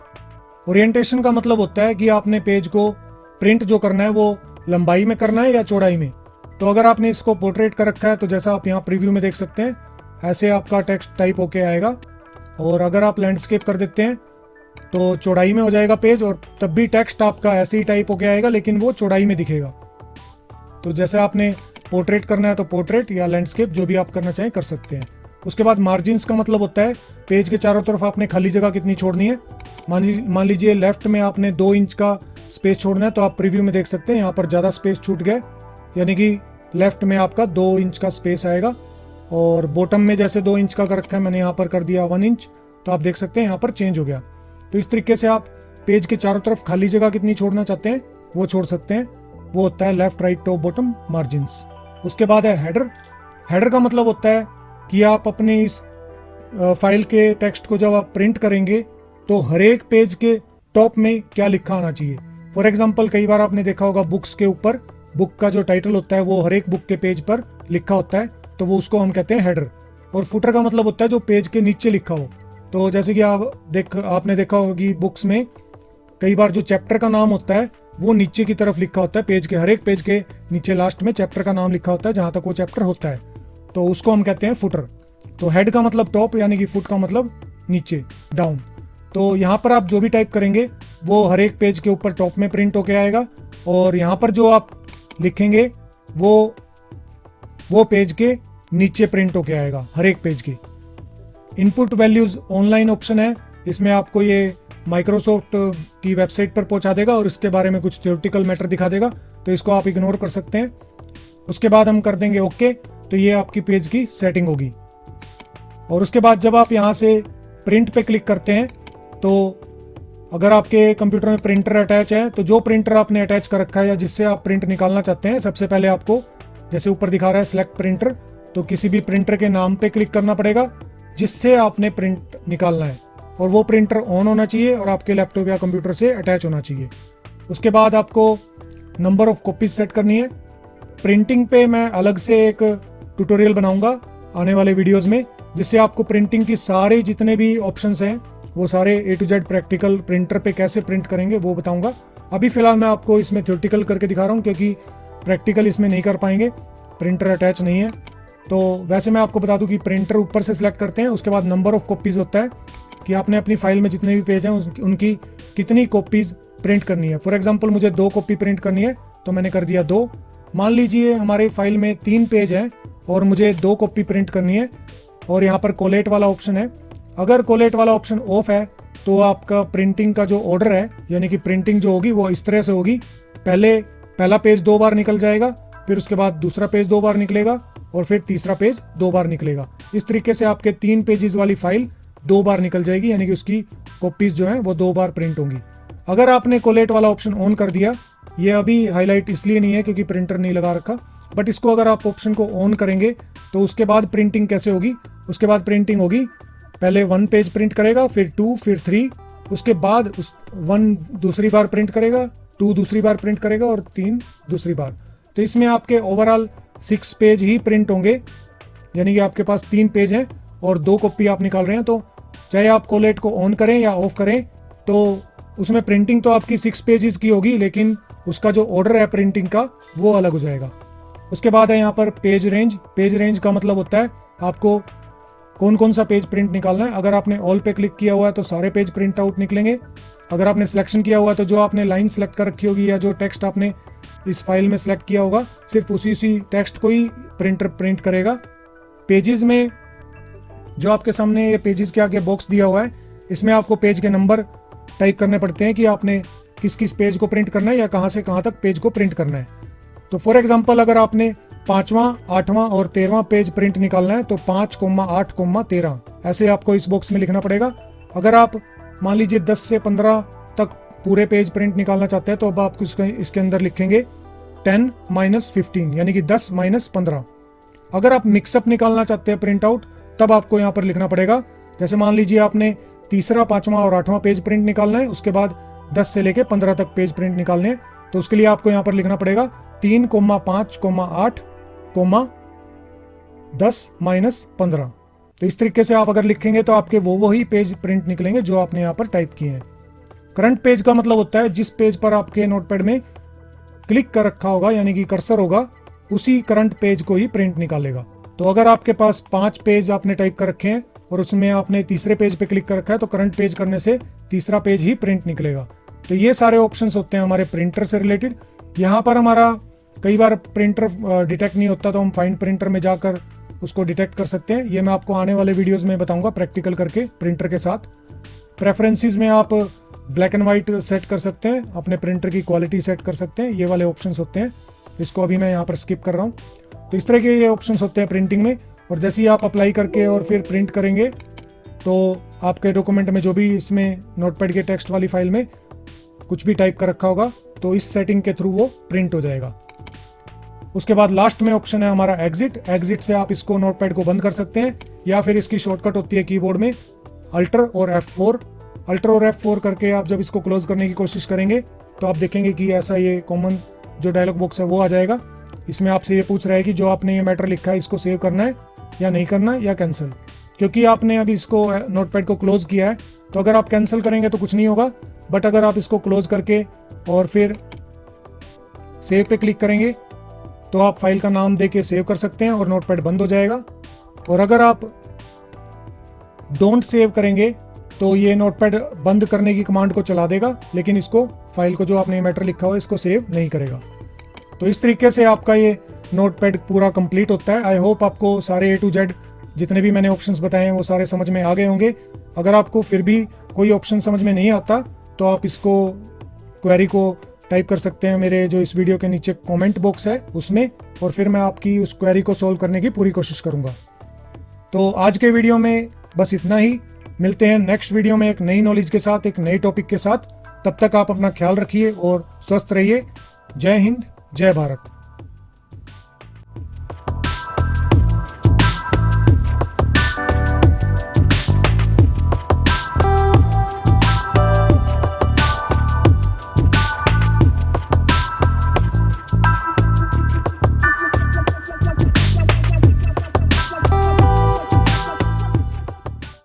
ओरिएंटेशन का मतलब होता है कि आपने पेज को प्रिंट जो करना है वो लंबाई में करना है या चौड़ाई में। तो अगर आपने इसको पोर्ट्रेट कर रखा है तो जैसा आप यहाँ प्रीव्यू में देख सकते हैं ऐसे आपका टेक्स्ट टाइप होके आएगा, और अगर आप लैंडस्केप कर देते हैं तो चौड़ाई में हो जाएगा पेज, और तब भी टेक्स्ट आपका ऐसे ही टाइप होके आएगा लेकिन वो चौड़ाई में दिखेगा। तो जैसे आपने पोर्ट्रेट करना है तो पोर्ट्रेट या लैंडस्केप जो भी आप करना चाहें कर सकते हैं। उसके बाद मार्जिन्स का मतलब होता है पेज के चारों तरफ आपने खाली जगह कितनी छोड़नी है। मान लीजिए लेफ्ट में आपने 2 इंच का स्पेस छोड़ना है, तो आप प्रीव्यू में देख सकते हैं यहाँ पर ज़्यादा स्पेस छूट गया, यानी कि लेफ्ट में आपका 2 इंच का स्पेस आएगा। और बॉटम में जैसे 2 इंच का कर रखा है मैंने यहाँ पर कर दिया 1 इंच, तो आप देख सकते हैं यहाँ पर चेंज हो गया। तो इस तरीके से आप पेज के चारों तरफ खाली जगह कितनी छोड़ना चाहते हैं वो छोड़ सकते हैं। वो होता है left right top bottom margins. उसके बाद है हेडर। हेडर का मतलब होता है कि आप अपनी इस फाइल के टेक्स्ट को जब आप प्रिंट करेंगे तो हर एक पेज के टॉप में क्या लिखा आना चाहिए। फॉर एग्जांपल कई बार आपने देखा होगा बुक्स के ऊपर बुक का जो टाइटल होता है वो हर एक बुक के पेज पर लिखा होता है, तो वो उसको हम कहते हैं हेडर। और फुटर का मतलब होता है जो पेज के नीचे लिखा हो। तो जैसे कि आपने देखा होगा कि बुक्स में कई बार जो चैप्टर का नाम होता है वो नीचे की तरफ लिखा होता है, पेज के हर एक पेज के नीचे लास्ट में चैप्टर का नाम लिखा होता है जहां तक वो चैप्टर होता है, तो उसको हम कहते हैं फुटर। तो हेड का मतलब टॉप यानी कि फुट का मतलब नीचे, डाउन। तो यहाँ पर आप जो भी टाइप करेंगे वो हर एक पेज के ऊपर टॉप में प्रिंट होके आएगा, और यहाँ पर जो आप लिखेंगे वो वो पेज के नीचे प्रिंट होके आएगा, हर एक पेज के। इनपुट वैल्यूज ऑनलाइन ऑप्शन है, इसमें आपको ये माइक्रोसॉफ्ट की वेबसाइट पर पहुंचा देगा और इसके बारे में कुछ थ्योरेटिकल मैटर दिखा देगा, तो इसको आप इग्नोर कर सकते हैं। उसके बाद हम कर देंगे ओके, तो ये आपकी पेज की सेटिंग होगी। और उसके बाद जब आप यहाँ से प्रिंट पे क्लिक करते हैं, तो अगर आपके कंप्यूटर में प्रिंटर अटैच है, तो जो प्रिंटर आपने अटैच कर रखा है या जिससे आप प्रिंट निकालना चाहते हैं, सबसे पहले आपको जैसे ऊपर दिखा रहा है सिलेक्ट प्रिंटर, तो किसी भी प्रिंटर के नाम पे क्लिक करना पड़ेगा जिससे आपने प्रिंट निकालना है, और वो प्रिंटर ऑन होना चाहिए और आपके लैपटॉप या कंप्यूटर से अटैच होना चाहिए। उसके बाद आपको नंबर ऑफ कॉपीज सेट करनी है। प्रिंटिंग पे मैं अलग से एक ट्यूटोरियल बनाऊंगा आने वाले वीडियोस में, जिससे आपको प्रिंटिंग की सारे जितने भी ऑप्शंस हैं वो सारे A to Z practical printer पे कैसे प्रिंट करेंगे वो बताऊंगा। अभी फिलहाल मैं आपको इसमें थ्योरेटिकल करके दिखा रहा हूँ, क्योंकि प्रैक्टिकल इसमें नहीं कर पाएंगे, प्रिंटर अटैच नहीं है। तो वैसे मैं आपको बता दूं कि प्रिंटर ऊपर से सिलेक्ट करते हैं, उसके बाद नंबर ऑफ कॉपीज होता है कि आपने अपनी फाइल में जितने भी पेज हैं उनकी कितनी कॉपीज प्रिंट करनी है। फॉर एग्जांपल मुझे 2 कॉपी प्रिंट करनी है, तो मैंने कर दिया 2। मान लीजिए हमारे फाइल में 3 पेज हैं और मुझे 2 कॉपी प्रिंट करनी है, और यहाँ पर कोलेट वाला ऑप्शन है। अगर कोलेट वाला ऑप्शन ऑफ है तो आपका प्रिंटिंग का जो ऑर्डर है, यानी कि प्रिंटिंग जो होगी वो इस तरह से होगी, पहला पेज 2 बार निकल जाएगा, फिर उसके बाद दूसरा पेज 2 बार निकलेगा, और फिर तीसरा पेज 2 बार निकलेगा। इस तरीके से आपके 3 पेजेस वाली फाइल 2 बार निकल जाएगी, यानी कि उसकी कॉपीज जो है वो 2 बार प्रिंट होंगी। अगर आपने कोलेट वाला ऑप्शन ऑन कर दिया, ये अभी हाईलाइट इसलिए नहीं है क्योंकि प्रिंटर नहीं लगा रखा, बट इसको अगर आप ऑप्शन को ऑन करेंगे तो उसके बाद प्रिंटिंग कैसे होगी, उसके बाद प्रिंटिंग होगी, पहले 1 पेज प्रिंट करेगा, फिर 2, फिर 3, उसके बाद 1 दूसरी बार प्रिंट करेगा, 2 दूसरी बार प्रिंट करेगा और 3 दूसरी बार। तो इसमें आपके ओवरऑल 6 पेज ही प्रिंट होंगे, यानी कि आपके पास 3 पेज हैं और 2 कॉपी आप निकाल रहे हैं। तो चाहे आप कोलेट को ऑन करें या ऑफ करें, तो उसमें प्रिंटिंग तो आपकी 6 पेजेस की होगी, लेकिन उसका जो ऑर्डर है प्रिंटिंग का वो अलग हो जाएगा। उसके बाद है यहाँ पर पेज रेंज। पेज रेंज का मतलब होता है आपको कौन कौन सा पेज प्रिंट निकालना है। अगर आपने ऑल पे क्लिक किया हुआ है तो सारे पेज प्रिंट आउट निकलेंगे। अगर आपने सिलेक्शन किया हुआ है तो जो आपने लाइन सेलेक्ट कर रखी होगी या जो टेक्स्ट आपने इस फाइल में सेलेक्ट किया होगा, सिर्फ उसी टेक्स्ट को ही प्रिंटर प्रिंट करेगा। पेजेस में जो आपके सामने ये पेजेस के आगे बॉक्स दिया हुआ है, इसमें आपको पेज के नंबर टाइप करने पड़ते हैं कि आपने किस किस पेज को प्रिंट करना है या कहाँ से कहाँ तक पेज को प्रिंट करना है। तो फॉर एग्जांपल अगर आपने 5वां, 8वां और 13वां पेज प्रिंट निकालना है तो 5,8,13 ऐसे आपको इस बॉक्स में लिखना पड़ेगा। अगर आप मान लीजिए 10 से 15 तक पूरे पेज प्रिंट निकालना चाहते हैं तो अब आप इसके अंदर लिखेंगे 10-15, यानी कि 10-15। अगर आप मिक्सअप निकालना चाहते हैं प्रिंट आउट, तब आपको यहाँ पर लिखना पड़ेगा, जैसे मान लीजिए आपने 3रा, 5वां और 8वां पेज प्रिंट निकालना है, उसके बाद 10 से लेके 15 तक पेज प्रिंट निकालने हैं, तो उसके लिए आपको यहाँ पर लिखना पड़ेगा 3,5,8,10-15। तो इस तरीके से आप अगर लिखेंगे तो आपके वो ही पेज प्रिंट निकलेंगे जो आपने यहाँ पर टाइप किए हैं। करंट पेज का मतलब होता है जिस पेज पर आपके नोटपैड में क्लिक कर रखा होगा, यानी कि कर्सर होगा, उसी करंट पेज को ही प्रिंट निकालेगा। तो अगर आपके पास 5 पेज आपने टाइप कर रखे हैं और उसमें आपने तीसरे पेज पे क्लिक कर रखा है, तो करंट पेज करने से तीसरा पेज ही प्रिंट निकलेगा। तो ये सारे ऑप्शंस होते हैं हमारे प्रिंटर से रिलेटेड। यहाँ पर हमारा कई बार प्रिंटर डिटेक्ट नहीं होता तो हम फाइंड प्रिंटर में जाकर उसको डिटेक्ट कर सकते हैं। ये मैं आपको आने वाले वीडियोस में बताऊंगा प्रैक्टिकल करके प्रिंटर के साथ। प्रेफरेंसेस में आप ब्लैक एंड वाइट सेट कर सकते हैं, अपने प्रिंटर की क्वालिटी सेट कर सकते हैं, ये वाले ऑप्शंस होते हैं। इसको अभी मैं यहाँ पर स्किप कर रहा हूँ। तो इस तरह के ये ऑप्शंस होते हैं प्रिंटिंग में। और जैसे ही आप अप्लाई करके और फिर प्रिंट करेंगे तो आपके डॉक्यूमेंट में जो भी इसमें नोटपैड के टेक्स्ट वाली फाइल में कुछ भी टाइप कर रखा होगा तो इस सेटिंग के थ्रू वो प्रिंट हो जाएगा। उसके बाद लास्ट में ऑप्शन है हमारा एग्जिट। एग्जिट से आप इसको नोटपैड को बंद कर सकते हैं, या फिर इसकी शॉर्टकट होती है कीबोर्ड में अल्टर और F4। अल्टर और F4 करके आप जब इसको क्लोज करने की कोशिश करेंगे तो आप देखेंगे कि ऐसा ये कॉमन जो डायलॉग बॉक्स है वो आ जाएगा। इसमें आपसे ये पूछ रहा है कि जो आपने ये मैटर लिखा है इसको सेव करना है या नहीं करना या कैंसिल। क्योंकि आपने अभी इसको नोटपैड को क्लोज किया है, तो अगर आप कैंसिल करेंगे तो कुछ नहीं होगा, बट अगर आप इसको क्लोज करके और फिर सेव पे क्लिक करेंगे तो आप फाइल का नाम देके सेव कर सकते हैं और नोटपैड बंद हो जाएगा। और अगर आप डोंट सेव करेंगे तो ये नोटपैड बंद करने की कमांड को चला देगा, लेकिन इसको फाइल को जो आपने मैटर लिखा हुआ है इसको सेव नहीं करेगा। तो इस तरीके से आपका ये नोटपैड पूरा कंप्लीट होता है। आई होप आपको सारे A to Z जितने भी मैंने ऑप्शंस बताए हैं वो सारे समझ में आ गए होंगे। अगर आपको फिर भी कोई ऑप्शन समझ में नहीं आता तो आप इसको क्वेरी को टाइप कर सकते हैं मेरे जो इस वीडियो के नीचे कमेंट बॉक्स है उसमें, और फिर मैं आपकी उस क्वेरी को सॉल्व करने की पूरी कोशिश करूंगा। तो आज के वीडियो में बस इतना ही। मिलते हैं नेक्स्ट वीडियो में एक नई नॉलेज के साथ, एक नई टॉपिक के साथ। तब तक आप अपना ख्याल रखिए और स्वस्थ रहिए। जय हिंद, जय भारत।